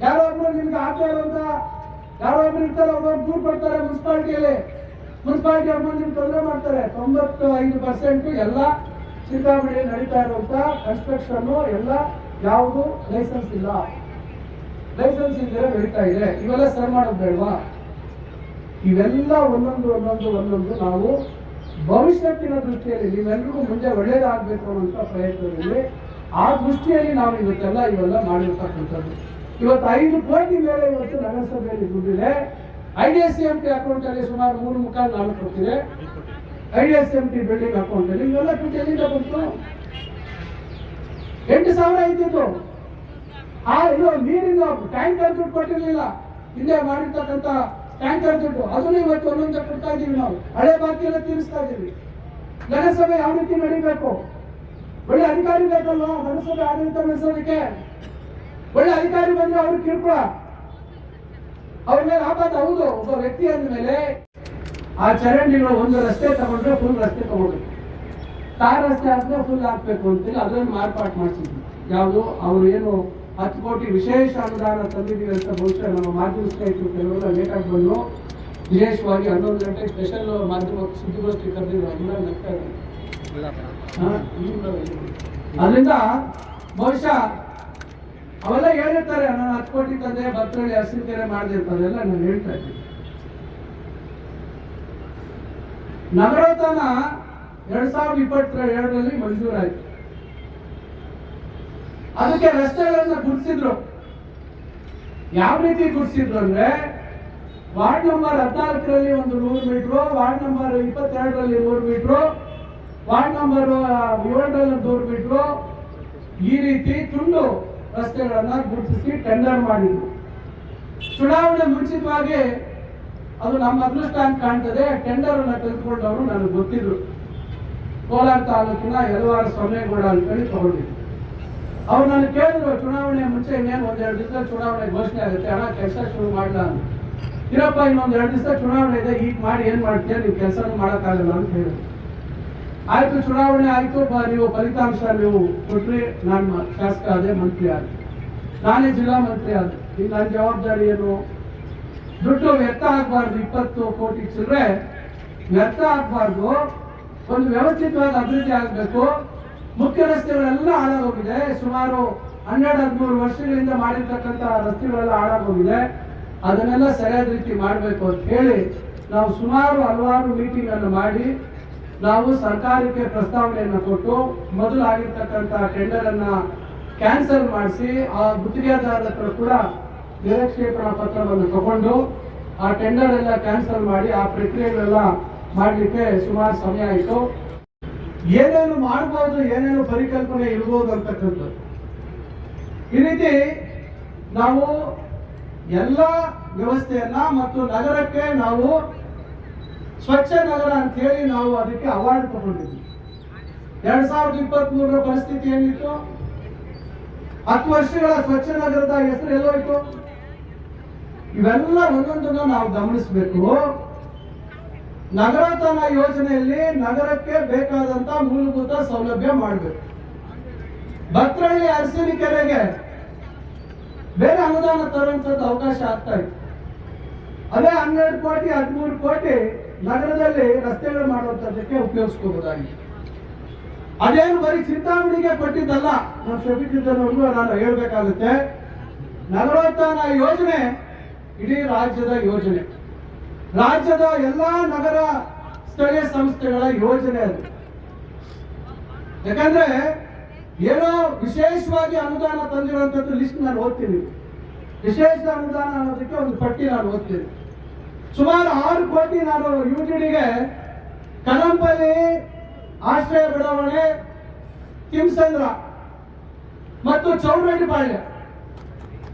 ಯಾರೋ ಒಬ್ರು ನಿಮ್ಗೆ ಆಗ್ತಾ ಇರುವಂತ ಯಾರೋ ಒಬ್ರು ಇರ್ತಾರೆ, ಒಬ್ಬರು ದೂರ ಕೊಡ್ತಾರೆ ಮುನ್ಸಿಪಾಲಿಟಿಯಲ್ಲಿ. ಮುನ್ಸಿಪಾಲಿಟಿ ಅವ್ರು ನಿಮ್ಗೆ ತೊಂದರೆ ಮಾಡ್ತಾರೆ. 95% ಎಲ್ಲ ಸಿಕ್ಕಾಪಟ್ಟೆ ನಡೀತಾ ಇರುವಂತ ಕನ್ಸ್ಟ್ರಕ್ಷನ್ ಎಲ್ಲ ಯಾವುದು ಲೈಸೆನ್ಸ್ ಇಲ್ಲ, ಲೈಸೆನ್ಸ್ ಇದ್ದರೆ ನಡೀತಾ ಇದೆ. ಇವೆಲ್ಲ ಸರಿ ಮಾಡೋದು ಬೇಡವಾ? ಇವೆಲ್ಲ ಒಂದೊಂದು ನಾವು ಭವಿಷ್ಯತ್ತಿನ ದೃಷ್ಟಿಯಲ್ಲಿ ನೀವೆಲ್ಲರಿಗೂ ಮುಂದೆ ಒಳ್ಳೇದಾಗಬೇಕು ಅನ್ನುವಂಥ ಪ್ರಯತ್ನದಲ್ಲಿ ಆ ದೃಷ್ಟಿಯಲ್ಲಿ ನಾವು ಇವೆಲ್ಲ ಮಾಡಿರ್ತಕ್ಕಂಥದ್ದು. ಇವತ್ತು 5 ಕೋಟಿ ಮೇಲೆ ಇವತ್ತು ನಗರಸಭೆಯಲ್ಲಿ ದುಡ್ಡಿದೆ. IDSMT ಅಕೌಂಟ್ ಅಲ್ಲಿ ಸುಮಾರು 3.4 ಕೊಡ್ತಿದೆ. IDSMT ಬಿಲ್ಡಿಂಗ್ ಅಕೌಂಟ್ ಅಲ್ಲಿ ಇವೆಲ್ಲ ದುಡ್ಡು ಎಲ್ಲಿಂದ ಬಂತು? 8,000 ಇದ್ದಿದ್ದು. ಇದು ನೀರಿನ ಟ್ಯಾಂಕರ್ ದುಡ್ಡು ಕೊಟ್ಟಿರ್ಲಿಲ್ಲ. ಹಿಂದೆ ಮಾಡಿರ್ತಕ್ಕಂಥ ಟ್ಯಾಂಕರ್ ದುಡ್ಡು ಅದನ್ನು ಇವತ್ತು ಒಂದೊಂದು ಕೊಡ್ತಾ ಇದೀವಿ. ನಾವು ಹಳೆ ಬಾಕಿ ಎಲ್ಲ ತೀರಿಸ್ತಾ ಇದೀವಿ. ನಗರಸಭೆ ಯಾವ ರೀತಿ ನಡೀಬೇಕು? ಒಳ್ಳೆ ಅಧಿಕಾರಿ ಬೇಕಲ್ವಾ ನಗರಸಭೆ ಆಡಳಿತ ನಡೆಸೋದಕ್ಕೆ? ಒಳ್ಳೆ ಅಧಿಕಾರಿ ಬಂದ್ರೆ ಅವ್ರಿಗೆ ಕಿರುಕುಳ, ಅವ್ರ ಮೇಲೆ ಆಪತ್ತು. ಹೌದು, ಒಬ್ಬ ವ್ಯಕ್ತಿ ಅಂದ್ಮೇಲೆ ಆ ಚರಂಡಿಗಳು ಒಂದು ರಸ್ತೆ ತಗೊಂಡ್ರೆ ಫುಲ್ ರಸ್ತೆ ತಗೊಂಡ್ರು, ತಾರ್ ರಸ್ತೆ ಹಾಕಿದ್ರೆ ಫುಲ್ ಹಾಕ್ಬೇಕು ಅಂತೇಳಿ ಅದನ್ನು ಮಾರ್ಪಾಟ್ ಮಾಡಿಸಿದ್ವಿ. ಯಾವುದು ಅವರು ಏನು 10 ಕೋಟಿ ವಿಶೇಷ ಅನುದಾನ ತಂದಿದ್ದೀವಿ ಅಂತ ಬಹುಶಃ ನಮ್ಮ ಮಾಧ್ಯಮ ಸ್ನೇಹಿತರು ಕೆಲವೆಲ್ಲ ಲೇಟಾಗಿ ಬಂದು ವಿಶೇಷವಾಗಿ 11 ಗಂಟೆಗೆ ಸ್ಪೆಷಲ್ ಮಾಧ್ಯಮ ಸುದ್ದಿಗೋಷ್ಠಿ ಕರೆದಿದ್ರು. ಅದರಿಂದ ಬಹುಶಃ ಅವೆಲ್ಲ ಹೇಳಿರ್ತಾರೆ, ನಾನು 10 ಕೋಟಿ ತಂದೆ ಭಕ್ತರಲ್ಲಿ ಹಸಿರುಕೆರೆ ಮಾಡಿದೆ ಅಂತ, ಅದೆಲ್ಲ ನಾನು ಹೇಳ್ತಾ ಇದ್ದೀನಿ. ನಗರೋತ್ಥಾನ 2022ರಲ್ಲಿ ಮಂಜೂರಾಯಿತು. ಅದಕ್ಕೆ ರಸ್ತೆಗಳನ್ನ ಗುಡಿಸಿದ್ರು. ಯಾವ ರೀತಿ ಗುಡಿಸಿದ್ರು ಅಂದ್ರೆ, ವಾರ್ಡ್ ನಂಬರ್ 14ರಲ್ಲಿ ಒಂದು 100 ಮೀಟರ್, ವಾರ್ಡ್ ನಂಬರ್ 22ರಲ್ಲಿ 100 ಮೀಟರ್, ವಾರ್ಡ್ ನಂಬರ್ 7ರಲ್ಲಿ 100 ಮೀಟರ್, ಈ ರೀತಿ ತುಂಡು ರಸ್ತೆಗಳನ್ನ ಗುರುತಿಸಿ ಟೆಂಡರ್ ಮಾಡಿದ್ರು. ಚುನಾವಣೆ ಮುಂಚಿತವಾಗಿ ಅದು ನಮ್ಮ ಅದೃಷ್ಟ ಅಂತ ಕಾಣ್ತದೆ. ಟೆಂಡರ್ ಅನ್ನ ತೆಗೆದುಕೊಂಡವರು ನನಗೆ ಗೊತ್ತಿದ್ರು. ಕೋಲಾರ ತಾಲೂಕಿನ ಯಲವಾರ ಸೊನ್ನೇಗೌಡ ಅಂತೇಳಿ ತಗೊಂಡಿದ್ರು. ಅವ್ರು ನಾನು ಕೇಳಿದ್ರು, ಚುನಾವಣೆ ಮುಂಚೆ ಇನ್ನೇನು 1-2 ದಿವಸ ಚುನಾವಣೆ ಘೋಷಣೆ ಆಗುತ್ತೆ, ಹಣ ಕೆಲಸ ಶುರು ಮಾಡಲ್ಲ ಅಂತ. ಇರಪ್ಪ, ಇನ್ನೊಂದು 2 ದಿವಸ ಚುನಾವಣೆ ಇದೆ, ಈಗ ಮಾಡಿ ಏನ್ ಮಾಡ್ತೀಯ, ನೀವು ಕೆಲಸನೂ ಮಾಡೋಕ್ಕಾಗಲ್ಲ ಅಂತ ಹೇಳಿದ್ರು. ಆಯ್ತು, ಚುನಾವಣೆ ಆಯ್ತು, ನೀವು ಫಲಿತಾಂಶ ನೀವು ಕೊಟ್ರಿ, ನಾನು ಶಾಸಕ ಆದೆ, ಮಂತ್ರಿ ಆದೆ, ನಾನೇ ಜಿಲ್ಲಾ ಮಂತ್ರಿ ಆದೆ. ಈಗ ನನ್ನ ಜವಾಬ್ದಾರಿ ಏನು? ದುಡ್ಡು ವ್ಯರ್ಥ ಆಗ್ಬಾರ್ದು, 20 ಕೋಟಿ ಚಿಲ್ಲರೆ ವ್ಯರ್ಥ ಆಗ್ಬಾರ್ದು, ಒಂದು ವ್ಯವಸ್ಥಿತವಾದ ಅಭಿವೃದ್ಧಿ ಆಗ್ಬೇಕು. ಮುಖ್ಯ ರಸ್ತೆಗಳೆಲ್ಲ ಹಾಳಾಗೋಗಿದೆ. ಸುಮಾರು 12-13 ವರ್ಷಗಳಿಂದ ಮಾಡಿರ್ತಕ್ಕಂಥ ರಸ್ತೆಗಳೆಲ್ಲ ಹಾಳಾಗೋಗಿದೆ. ಅದನ್ನೆಲ್ಲ ಸರಿಯಾದ ರೀತಿ ಮಾಡಬೇಕು ಅಂತ ಹೇಳಿ ನಾವು ಸುಮಾರು ಹಲವಾರು ಮೀಟಿಂಗ್ ಅನ್ನು ಮಾಡಿ ನಾವು ಸರ್ಕಾರಕ್ಕೆ ಪ್ರಸ್ತಾವನೆಯನ್ನು ಕೊಟ್ಟು ಮೊದಲು ಆಗಿರ್ತಕ್ಕಂಥ ಟೆಂಡರ್ ಅನ್ನ ಕ್ಯಾನ್ಸಲ್ ಮಾಡಿಸಿ ಆ ಗುತ್ತಿಗೆದಾರರ ಹತ್ರ ಕೂಡ ನಿರಕ್ಷೇಪಣಾ ಪತ್ರವನ್ನು ತಗೊಂಡು ಆ ಟೆಂಡರ್ ಎಲ್ಲ ಕ್ಯಾನ್ಸಲ್ ಮಾಡಿ ಆ ಪ್ರಕ್ರಿಯೆಗಳೆಲ್ಲ ಮಾಡಲಿಕ್ಕೆ ಸುಮಾರು ಸಮಯ ಆಯಿತು. ಏನೇನು ಮಾಡಬಹುದು, ಏನೇನು ಪರಿಕಲ್ಪನೆ ಇರಬಹುದು ಅಂತಕ್ಕಂಥದ್ದು. ಈ ರೀತಿ ನಾವು ಎಲ್ಲ ವ್ಯವಸ್ಥೆಯನ್ನ ಮತ್ತು ನಗರಕ್ಕೆ ನಾವು ಸ್ವಚ್ಛ ನಗರ ಅಂತ ಹೇಳಿ ನಾವು ಅದಕ್ಕೆ ಅವಾರ್ಡ್ ತಗೊಂಡಿದ್ವಿ. 2023ರ ಪರಿಸ್ಥಿತಿ ಏನಿತ್ತು? 10 ವರ್ಷಗಳ ಸ್ವಚ್ಛ ನಗರದ ಹೆಸರು ಎಲ್ಲೋಯ್ತು? ಇವೆಲ್ಲ ಒಂದೊಂದನ್ನು ನಾವು ಗಮನಿಸಬೇಕು. ನಗರೋತ್ಥಾನ ಯೋಜನೆಯಲ್ಲಿ ನಗರಕ್ಕೆ ಬೇಕಾದಂತ ಮೂಲಭೂತ ಸೌಲಭ್ಯ ಮಾಡಬೇಕು. ಭಕ್ತರಳ್ಳಿ ಅರಸಿನ ಕೆರೆಗೆ ಬೇರೆ ಅನುದಾನ ತರುವಂತದ್ದು ಅವಕಾಶ ಆಗ್ತಾ ಇತ್ತು. ಅದೇ 12 ಕೋಟಿ 13 ಕೋಟಿ ನಗರದಲ್ಲಿ ರಸ್ತೆಗಳು ಮಾಡುವಂತದ್ದಕ್ಕೆ ಉಪಯೋಗಿಸ್ಕೋಬಹುದಾಗಿದೆ. ಅದೇನು ಬರೀ ಚಿಂತಾಮಣಿಗೆ ಕೊಟ್ಟಿದ್ದಲ್ಲ, ನಮ್ಮ ಶಫೀಕುದ್ದೀನ್ವರೆಗೂ ನಾನು ಹೇಳ್ಬೇಕಾಗುತ್ತೆ. ನಗರೋತ್ಥಾನ ಯೋಜನೆ ಇಡೀ ರಾಜ್ಯದ ಯೋಜನೆ, ರಾಜ್ಯದ ಎಲ್ಲಾ ನಗರ ಸ್ಥಳೀಯ ಸಂಸ್ಥೆಗಳ ಯೋಜನೆ ಅದು. ಯಾಕಂದ್ರೆ ಏನೋ ವಿಶೇಷವಾಗಿ ಅನುದಾನ ತಂದಿರುವಂತದ್ದು ಲಿಸ್ಟ್ ನಾನು ಓದ್ತೀನಿ. ವಿಶೇಷ ಅನುದಾನ ಅನ್ನೋದಕ್ಕೆ ಒಂದು ಪಟ್ಟಿ ನಾನು ಓದ್ತೀನಿ. ಸುಮಾರು 6 ಕೋಟಿ ನಾನು ಯುಟಿಡಿಗೆ ಕರಂಪಲ್ಲಿ ಆಶ್ರಯ ಬಡಾವಣೆ, ತಿಮ್ಸಂದ್ರ ಮತ್ತು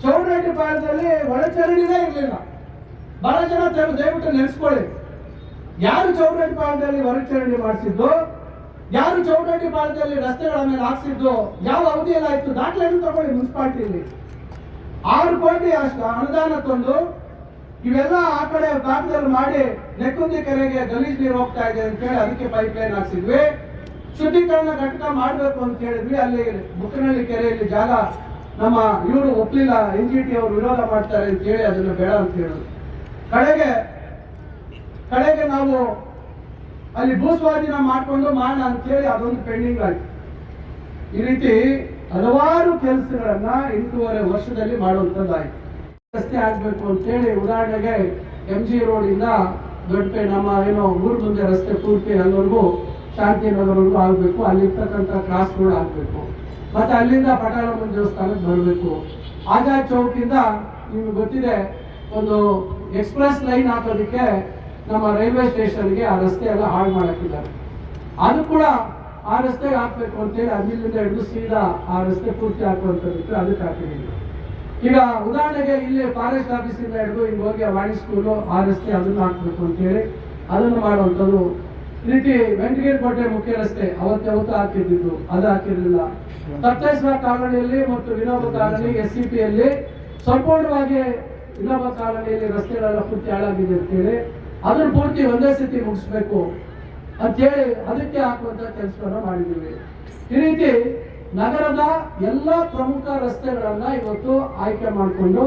ಚೌಡರೆಡ್ಡಿಪಾಳ್ಯದಲ್ಲಿ ಒಳಚರಂಡಿನೇ ಇರಲಿಲ್ಲ. ಬಹಳ ಜನ ದಯವಿಟ್ಟು ನೆನೆಸ್ಕೊಳ್ಳಿ, ಯಾರು ಚೌಡರೆಡ್ಡಿಪಾಳ್ಯದಲ್ಲಿ ಒಳಚರಂಡಿ ಮಾಡಿಸಿದ್ದು, ಯಾರು ಚೌಡರೆಡ್ಡಿಪಾಳ್ಯದಲ್ಲಿ ರಸ್ತೆಗಳ ಮೇಲೆ ಹಾಕ್ಸಿದ್ದು, ಯಾವ ಅವಧಿಯಲ್ಲಿ ಆಯ್ತು, ದಾಖಲೆಯನ್ನು ತಗೊಳ್ಳಿ. ಮುನ್ಸಿಪಾಲಿಟಿಯಲ್ಲಿ 6 ಕೋಟಿ ಅಷ್ಟು ಅನುದಾನ ತಂದು ಇವೆಲ್ಲ ಆ ಕಡೆ ಭಾಗದಲ್ಲಿ ಮಾಡಿ ನೆಕ್ಕುಂದಿ ಕೆರೆಗೆ ಗಲೀಜ್ ನೀರು ಹೋಗ್ತಾ ಇದೆ ಅಂತ ಹೇಳಿ ಅದಕ್ಕೆ ಪೈಪ್ ಲೈನ್ ಹಾಕ್ಸಿದ್ವಿ. ಶುದ್ಧೀಕರಣ ಘಟಕ ಮಾಡಬೇಕು ಅಂತ ಹೇಳಿದ್ವಿ. ಅಲ್ಲಿ ಮುಕ್ಕನಹಳ್ಳಿ ಕೆರೆಯಲ್ಲಿ ಜಾಗ ನಮ್ಮ ಇವರು ಒಪ್ಲಿಲ್ಲ, NGT ಅವರು ವಿರೋಧ ಮಾಡ್ತಾರೆ ಅಂತ ಹೇಳಿ ಅದನ್ನು ಬೇಡ ಅಂತ ಹೇಳಿದ್ರು. ಕಡೆಗೆ ನಾವು ಅಲ್ಲಿ ಭೂಸ್ವಾಧೀನ ಮಾಡಿಕೊಂಡು ಮಾಡೋಣ ಅಂತ ಹೇಳಿ ಅದೊಂದು ಪೆಂಡಿಂಗ್ ಆಯ್ತು. ಈ ರೀತಿ ಹಲವಾರು ಕೆಲಸಗಳನ್ನ 8.5 ವರ್ಷದಲ್ಲಿ ಮಾಡುವಂತದ್ದಾಯ್ತು. ರಸ್ತೆ ಆಗ್ಬೇಕು ಅಂತೇಳಿ ಉದಾಹರಣೆಗೆ MG ರೋಡ್ ಇಂದ ದೊಡ್ಡಪೆ ನಮ್ಮ ಏನೋ ಊರ್ ಮುಂದೆ ರಸ್ತೆ ಪೂರ್ತಿ ಅಲ್ಲಿವರೆಗೂ ಶಾಂತಿನಗರವರೆಗೂ ಆಗ್ಬೇಕು. ಅಲ್ಲಿರ್ತಕ್ಕಂಥ ಕ್ರಾಸ್ ರೋಡ್ ಆಗ್ಬೇಕು. ಮತ್ತೆ ಅಲ್ಲಿಂದ ಪಟಾಳಮ್ಮನ ದೇವಸ್ಥಾನಕ್ಕೆ ಬರಬೇಕು. ಆಜಾದ್ ಚೌಕಿಂದ ನಿಮ್ಗೆ ಗೊತ್ತಿದೆ, ಒಂದು ಎಕ್ಸ್ಪ್ರೆಸ್ ಲೈನ್ ಹಾಕೋದಕ್ಕೆ ನಮ್ಮ ರೈಲ್ವೆ ಸ್ಟೇಷನ್ಗೆ ಆ ರಸ್ತೆ ಎಲ್ಲ ಹಾಳು ಮಾಡಾಕಿದ್ದಾರೆ. ಅದು ಕೂಡ ಆ ರಸ್ತೆಗೆ ಹಾಕ್ಬೇಕು ಅಂತೇಳಿ ಅಲ್ಲಿಂದ ಹಿಡಿದು ಸೀದಾ ಆ ರಸ್ತೆ ಪೂರ್ತಿ ಹಾಕುವಂಥದ್ದಕ್ಕೆ ಅದಕ್ಕೆ ಹಾಕಿದ್ದೀವಿ. ಈಗ ಉದಾಹರಣೆಗೆ ಇಲ್ಲಿ ಫಾರೆಸ್ಟ್ ಆಫೀಸಿಂದ ಹಿಡಿದು ಹಿಂಗೆ ಹೋಗಿ ವಾಣಿ ಸ್ಕೂಲು ಆ ರಸ್ತೆ ಅದನ್ನು ಹಾಕ್ಬೇಕು ಅಂತೇಳಿ ಅದನ್ನು ಮಾಡುವಂಥದ್ದು. ಈ ರೀತಿ ವೆಂಕಟಗಿರಿ ಕೋಟೆ ಮುಖ್ಯ ರಸ್ತೆ ಅವತ್ತು ಹಾಕಿದ್ದು, ಅದು ಹಾಕಿರಲಿಲ್ಲ. ತಪ್ಪೇಶ್ವರ ಕಾಲೋನಿಯಲ್ಲಿ ಮತ್ತು ವಿನೋಬ ಕಾಲೋನಿ SCP ಯಲ್ಲಿ ಸಂಪೂರ್ಣವಾಗಿ ಇನ್ನೊಬ್ಬ ಕಾಲನಿಯಲ್ಲಿ ರಸ್ತೆಗಳೆಲ್ಲ ಪೂರ್ತಿ ಹಾಳಾಗಿದೆ ಅಂತೇಳಿ ಅದನ್ನ ಪೂರ್ತಿ ಒಂದೇ ಸತಿ ಮುಗಿಸ್ಬೇಕು ಅಂತೇಳಿ ಅದಕ್ಕೆ ಹಾಕುವಂತ ಕೆಲಸವನ್ನ ಮಾಡಿದ್ದೀವಿ. ಈ ರೀತಿ ನಗರದ ಎಲ್ಲ ಪ್ರಮುಖ ರಸ್ತೆಗಳನ್ನ ಇವತ್ತು ಆಯ್ಕೆ ಮಾಡಿಕೊಂಡು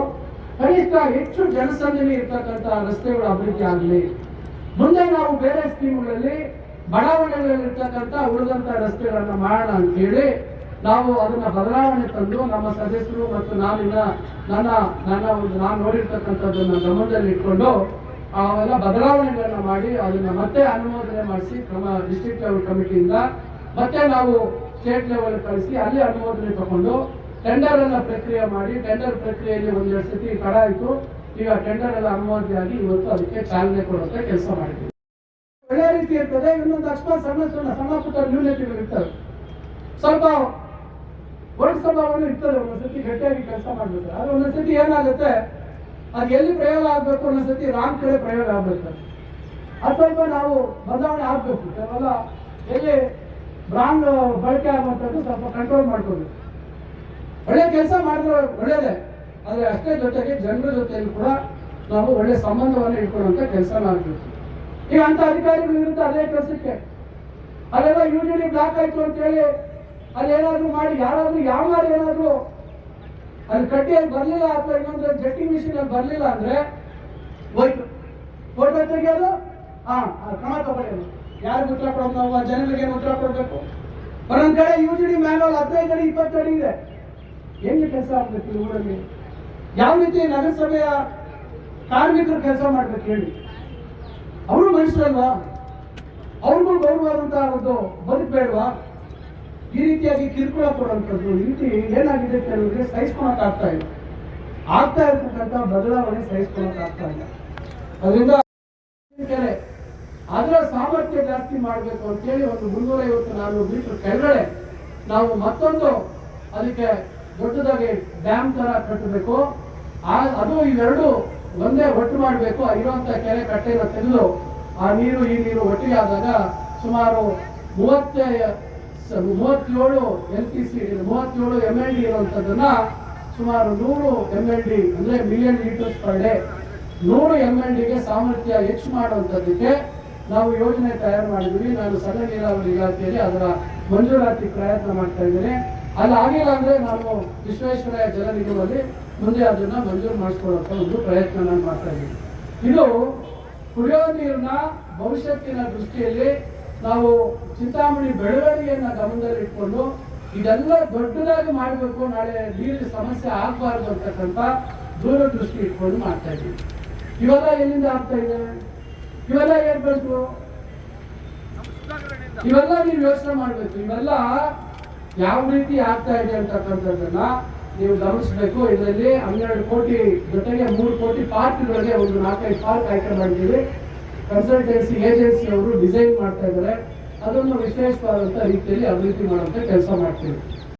ಕನಿಷ್ಠ ಹೆಚ್ಚು ಜನಸಂದಣಿ ಇರ್ತಕ್ಕಂಥ ರಸ್ತೆಗಳು ಅಭಿವೃದ್ಧಿ ಆಗಲಿ. ಮುಂದೆ ನಾವು ಬೇರೆ ಸ್ಕೀಮ್ಗಳಲ್ಲಿ ಬಡಾವಣೆಗಳಲ್ಲಿರ್ತಕ್ಕಂಥ ಉಳಿದಂತ ರಸ್ತೆಗಳನ್ನ ಮಾಡೋಣ ಅಂತ ಹೇಳಿ ನಾವು ಅದನ್ನ ಬದಲಾವಣೆ ತಂದು ನಮ್ಮ ಸದಸ್ಯರು ಮತ್ತು ನಾನು ನೋಡಿರ್ತಕ್ಕಂಥದ್ದನ್ನ ಗಮನದಲ್ಲಿ ಇಟ್ಕೊಂಡು ಅವೆಲ್ಲ ಬದಲಾವಣೆಗಳನ್ನ ಮಾಡಿ ಅದನ್ನ ಮತ್ತೆ ಅನುಮೋದನೆ ಮಾಡಿಸಿ ಡಿಸ್ಟ್ರಿಕ್ಟ್ ಲೆವೆಲ್ ಕಮಿಟಿಯಿಂದ ಮತ್ತೆ ನಾವು ಸ್ಟೇಟ್ ಲೆವೆಲ್ ಕಳಿಸಿ ಅಲ್ಲಿ ಅನುಮೋದನೆ ತಗೊಂಡು ಟೆಂಡರ್ ಅನ್ನ ಪ್ರಕ್ರಿಯೆ ಮಾಡಿ ಟೆಂಡರ್ ಪ್ರಕ್ರಿಯೆಯಲ್ಲಿ ಒಂದೆರಡು ಸತಿ ತಡ ಆಯಿತು. ಈಗ ಟೆಂಡರ್ ಎಲ್ಲ ಅನುಮೋದನೆಯಾಗಿ ಇವತ್ತು ಅದಕ್ಕೆ ಚಾಲನೆ ಕೊಡುವಂತ ಕೆಲಸ ಮಾಡಿದ್ದೀವಿ. ಒಳ್ಳೆ ರೀತಿ ಇರ್ತದೆ. ಇನ್ನೊಂದು ಅಕಸ್ಮಾತ್ ಸಣ್ಣ ಪುಟ್ಟ ನ್ಯೂನತೆಗಳು ಇರ್ತವೆ, ಸ್ವಲ್ಪ ಒಳ ಸ್ವಭಾವನೂ ಇರ್ತದೆ. ಒಂದೊಂದ್ಸತಿ ಗಟ್ಟಿಯಾಗಿ ಕೆಲಸ ಮಾಡ್ಬೇಕು. ಆದ್ರೆ ಒಂದೊಂದ್ಸತಿ ಏನಾಗುತ್ತೆ, ಅದು ಎಲ್ಲಿ ಪ್ರಯೋಗ ಆಗ್ಬೇಕು, ಒಂದೊಂದ್ಸತಿ ರಾಂಗ್ ಕಡೆ ಪ್ರಯೋಗ ಆಗ್ಬೇಕು. ಅದು ಸ್ವಲ್ಪ ನಾವು ಬದಲಾವಣೆ ಆಗ್ಬೇಕು. ಕೆಲವೆಲ್ಲ ಎಲ್ಲಿ ರಾಂಗ್ ಬಳಕೆ ಆಗುವಂಥದ್ದು ಸ್ವಲ್ಪ ಕಂಟ್ರೋಲ್ ಮಾಡ್ಕೋಬೇಕು. ಒಳ್ಳೆ ಕೆಲಸ ಮಾಡಿದ್ರೆ ಒಳ್ಳೇದೇ, ಆದ್ರೆ ಅಷ್ಟೇ ಜೊತೆಗೆ ಜನರ ಜೊತೆಯಲ್ಲಿ ಕೂಡ ನಾವು ಒಳ್ಳೆ ಸಂಬಂಧವನ್ನು ಇಟ್ಕೊಳ್ಳುವಂತ ಕೆಲಸ ಮಾಡಬೇಕು. ಈಗ ಅಂತ ಅಧಿಕಾರಿಗಳು ಇರುತ್ತೆ ಅದೇ ಕೆಲಸಕ್ಕೆ, ಅಲ್ಲೆಲ್ಲ UGD ಬ್ಲಾಕ್ ಆಯ್ತು ಅಂತ ಹೇಳಿ ಅಲ್ಲಿ ಏನಾದ್ರು ಮಾಡಿ ಯಾರಾದ್ರೂ ಏನಾದ್ರು ಅಲ್ಲಿ ಕಟ್ಟಿಯಲ್ಲಿ ಬರ್ಲಿಲ್ಲ ಅಥವಾ ಇನ್ನೊಂದು ಜೆಟ್ಟಿಂಗ್ ಮಿಷಿನ್ ಅಲ್ಲಿ ಬರ್ಲಿಲ್ಲ ಅಂದ್ರೆ ಹೋಯ್ತು, ಫೋಟೋ ತೆಗೆಯೋದು, ಕ್ರಮ ತಗೊಳ್ಳೋದು. ಯಾರಿಗೂ ಉತ್ತರ ಕೊಡೋದು, ನಾವು ಜನಗಳಿಗೆ ಉತ್ತರ ಕೊಡ್ಬೇಕು. ಒಂದೊಂದ್ ಕಡೆ UGD ಮ್ಯಾನುವಲ್ 15 ಅಡಿ 20 ಅಡಿ ಇದೆ. ಹೆಂಗೆ ಕೆಲಸ ಆಗ್ಬೇಕು ಈ ಊರಲ್ಲಿ? ಯಾವ ರೀತಿ ನಗರಸಭೆಯ ಕಾರ್ಮಿಕರು ಕೆಲಸ ಮಾಡ್ಬೇಕು ಹೇಳಿ? ಅವರು ಮನುಷ್ಯರಲ್ವಾ? ಅವ್ರಿಗೂ ಗೌರವವಾದಂತಹ ಒಂದು ಬದುಕಬೇಡವಾ? ಈ ರೀತಿಯಾಗಿ ಕಿರುಕುಳ ಕೊಡುವಂಥದ್ದು ಈ ರೀತಿ ಏನಾಗಿದೆ ಕೆಲವರಿಗೆ ಸಹಿಸ್ಕೊಳಕ್ ಆಗ್ತಾ ಇಲ್ಲ. ಆಗ್ತಾ ಇರ್ತಕ್ಕಂಥ ಬದಲಾವಣೆ ಸಹಿಸ್ಕೊಳಕ್ ಆಗ್ತಾ ಇಲ್ಲ. ಅದರಿಂದ ಅದರ ಸಾಮರ್ಥ್ಯ ಜಾಸ್ತಿ ಮಾಡಬೇಕು ಅಂತೇಳಿ ಒಂದು 350-400 ಮೀಟರ್ ಕೆಳಗಡೆ ನಾವು ಮತ್ತೊಂದು ಅದಕ್ಕೆ ದೊಡ್ಡದಾಗಿ ಡ್ಯಾಮ್ ತರ ಕಟ್ಟಬೇಕು. ಅದು ಇವೆರಡು ಒಂದೇ ಒಟ್ಟು ಮಾಡಬೇಕು. ಇರುವಂತ ಕೆರೆ ಕಟ್ಟೆನ ತೆಗೆದು ಆ ನೀರು ಈ ನೀರು ಒಟ್ಟಿಗೆ ಆದಾಗ ಸುಮಾರು 37 LPC 37 MLD ಇರುವಂತದನ್ನ ಸುಮಾರು 100 MLD ಅಂದ್ರೆ ಮಿಲಿಯನ್ ಲೀಟರ್ಸ್ ಪರ್ ಡೇ 100 MLDಗೆ ಸಾಮರ್ಥ್ಯ ಹೆಚ್ಚು ಮಾಡುವಂತದಕ್ಕೆ ನಾವು ಯೋಜನೆ ತಯಾರು ಮಾಡಿದ್ವಿ. ನಾನು ಸಣ್ಣ ನೀರಾವರಿ ಇಲಾಖೆಯಲ್ಲಿ ಅದರ ಮಂಜೂರಾತಿ ಪ್ರಯತ್ನ ಮಾಡ್ತಾ ಇದ್ದೇನೆ. ಅಲ್ಲಿ ಆಗಿಲ್ಲ ಅಂದ್ರೆ ನಾನು ವಿಶ್ವೇಶ್ವರಯ್ಯ ಜಲ ನಿಗಮದಲ್ಲಿ ಮುಂದೆ ಅದನ್ನ ಮಂಜೂರು ಮಾಡಿಸ್ಕೊಳ್ಳುವಂತ ಒಂದು ಪ್ರಯತ್ನ ನಾನು ಮಾಡ್ತಾ ಇದ್ದೀನಿ. ಇದು ಕುಡಿಯೋ ನೀರಿನ ಭವಿಷ್ಯತ್ತಿನ ದೃಷ್ಟಿಯಲ್ಲಿ ನಾವು ಚಿಂತಾಮಣಿ ಬೆಳವಣಿಗೆಯನ್ನ ಗಮನದಲ್ಲಿ ಇಟ್ಕೊಂಡು ಇದೆಲ್ಲ ದೊಡ್ಡದಾಗಿ ಮಾಡಬೇಕು, ನಾಳೆ ನೀರಿನ ಸಮಸ್ಯೆ ಆಗಬಾರ್ದು ಅಂತಕ್ಕಂಥ ದೂರದೃಷ್ಟಿ ಇಟ್ಕೊಂಡು ಮಾಡ್ತಾ ಇದ್ದೀವಿ. ಇವೆಲ್ಲ ಎಲ್ಲಿಂದ ಆಗ್ತಾ ಇದೆ? ಇವೆಲ್ಲ ಏನ್ ಬೇಕು? ಇವೆಲ್ಲ ನೀವು ಯೋಚನೆ ಮಾಡ್ಬೇಕು. ಇವೆಲ್ಲ ಯಾವ ರೀತಿ ಆಗ್ತಾ ಇದೆ ಅಂತಕ್ಕಂಥದ್ದನ್ನ ನೀವು ಗಮನಿಸಬೇಕು. ಇದರಲ್ಲಿ 12 ಕೋಟಿ ಜೊತೆಗೆ 3 ಕೋಟಿ ಪಾರ್ಕ್ಗಳಿಗೆ ಒಂದು 4-5 ಪಾರ್ಕ್ ಆಯ್ಕೆ ಮಾಡಿದ್ದೀವಿ. ಕನ್ಸಲ್ಟೆನ್ಸಿ ಏಜೆನ್ಸಿ ಅವರು ಡಿಸೈನ್ ಮಾಡ್ತಾ ಇದ್ದಾರೆ. ಅದನ್ನು ವಿಶೇಷವಾದಂತ ರೀತಿಯಲ್ಲಿ ಅಭಿವೃದ್ಧಿ ಮಾಡುವಂತ ಕೆಲಸ ಮಾಡ್ತೀವಿ.